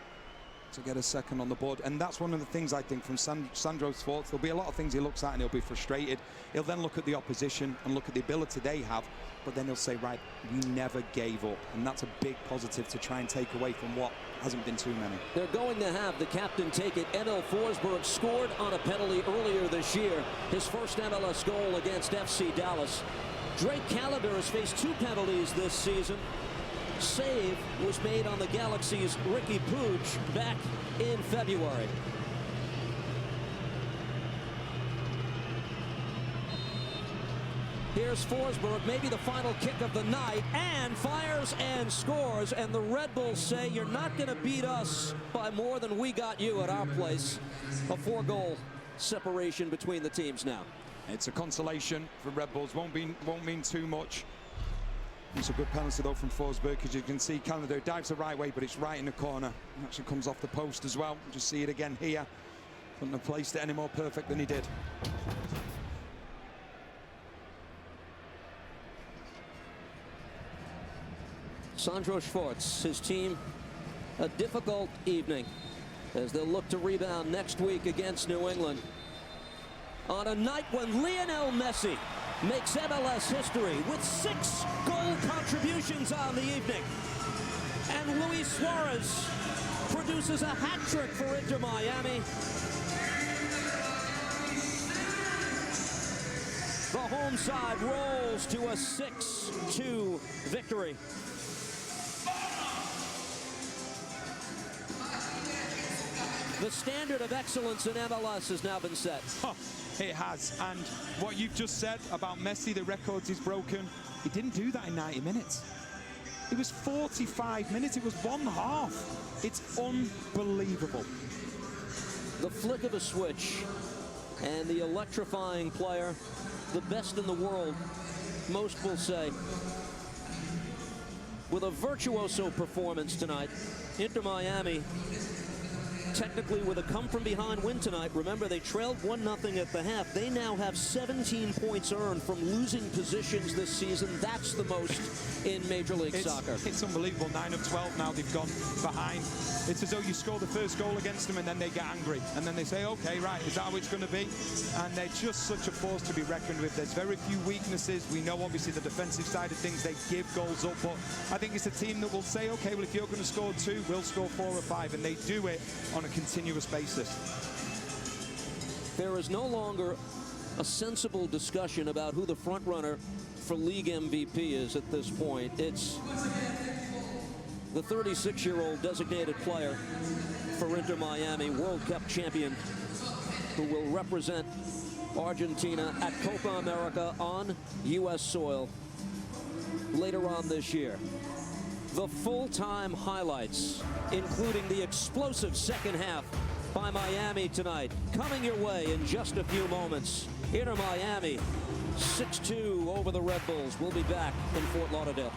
to get a second on the board. And that's one of the things I think from Sandro Sforza. There'll be a lot of things he looks at and he'll be frustrated. He'll then look at the opposition and look at the ability they have, but then he'll say, right, we never gave up. And that's a big positive to try and take away from what hasn't been too many. They're going to have the captain take it. Emil Forsberg scored on a penalty earlier this year. His first MLS goal against FC Dallas. Drake Callender has faced 2 penalties this season. Save was made on the Galaxy's Ricky Puig back in February. Here's Forsberg, maybe the final kick of the night, and fires and scores. And the Red Bulls say, you're not going to beat us by more than we got you at our place. A 4-goal separation between the teams now. It's a consolation for Red Bulls. Won't mean too much. It's a good penalty though from Forsberg, because you can see Callender dives the right way, but it's right in the corner. It actually comes off the post as well. Just see it again here. Couldn't have placed it any more perfect than he did. Sandro Sforza, his team, a difficult evening as they'll look to rebound next week against New England. On a night when Lionel Messi makes MLS history with 6 goal contributions on the evening. And Luis Suarez produces a hat trick for Inter Miami. The home side rolls to a 6-2 victory. The standard of excellence in MLS has now been set. It has, and what you've just said about Messi, the records he's broken, he didn't do that in 90 minutes. It was 45 minutes, it was 1 half. It's unbelievable. The flick of a switch, and the electrifying player, the best in the world, most will say. With a virtuoso performance tonight, Inter Miami technically with a come-from-behind win tonight. Remember, they trailed 1-0 at the half. They now have 17 points earned from losing positions this season. That's the most in Major League Soccer. It's unbelievable. 9 of 12 now they've gone behind. It's as though you score the first goal against them and then they get angry. And then they say, okay, right, is that how it's going to be? And they're just such a force to be reckoned with. There's very few weaknesses. We know, obviously, the defensive side of things, they give goals up. But I think it's a team that will say, okay, well, if you're going to score 2, we'll score 4 or 5. And they do it on a continuous basis. There is no longer a sensible discussion about who the front runner for league MVP is at this point. It's the 36-year-old designated player for Inter Miami, World Cup champion, who will represent Argentina at Copa America on U.S. soil later on this year. The full-time highlights, including the explosive second half by Miami tonight, coming your way in just a few moments. Inter Miami 6-2 over the Red Bulls. We'll be back in Fort Lauderdale.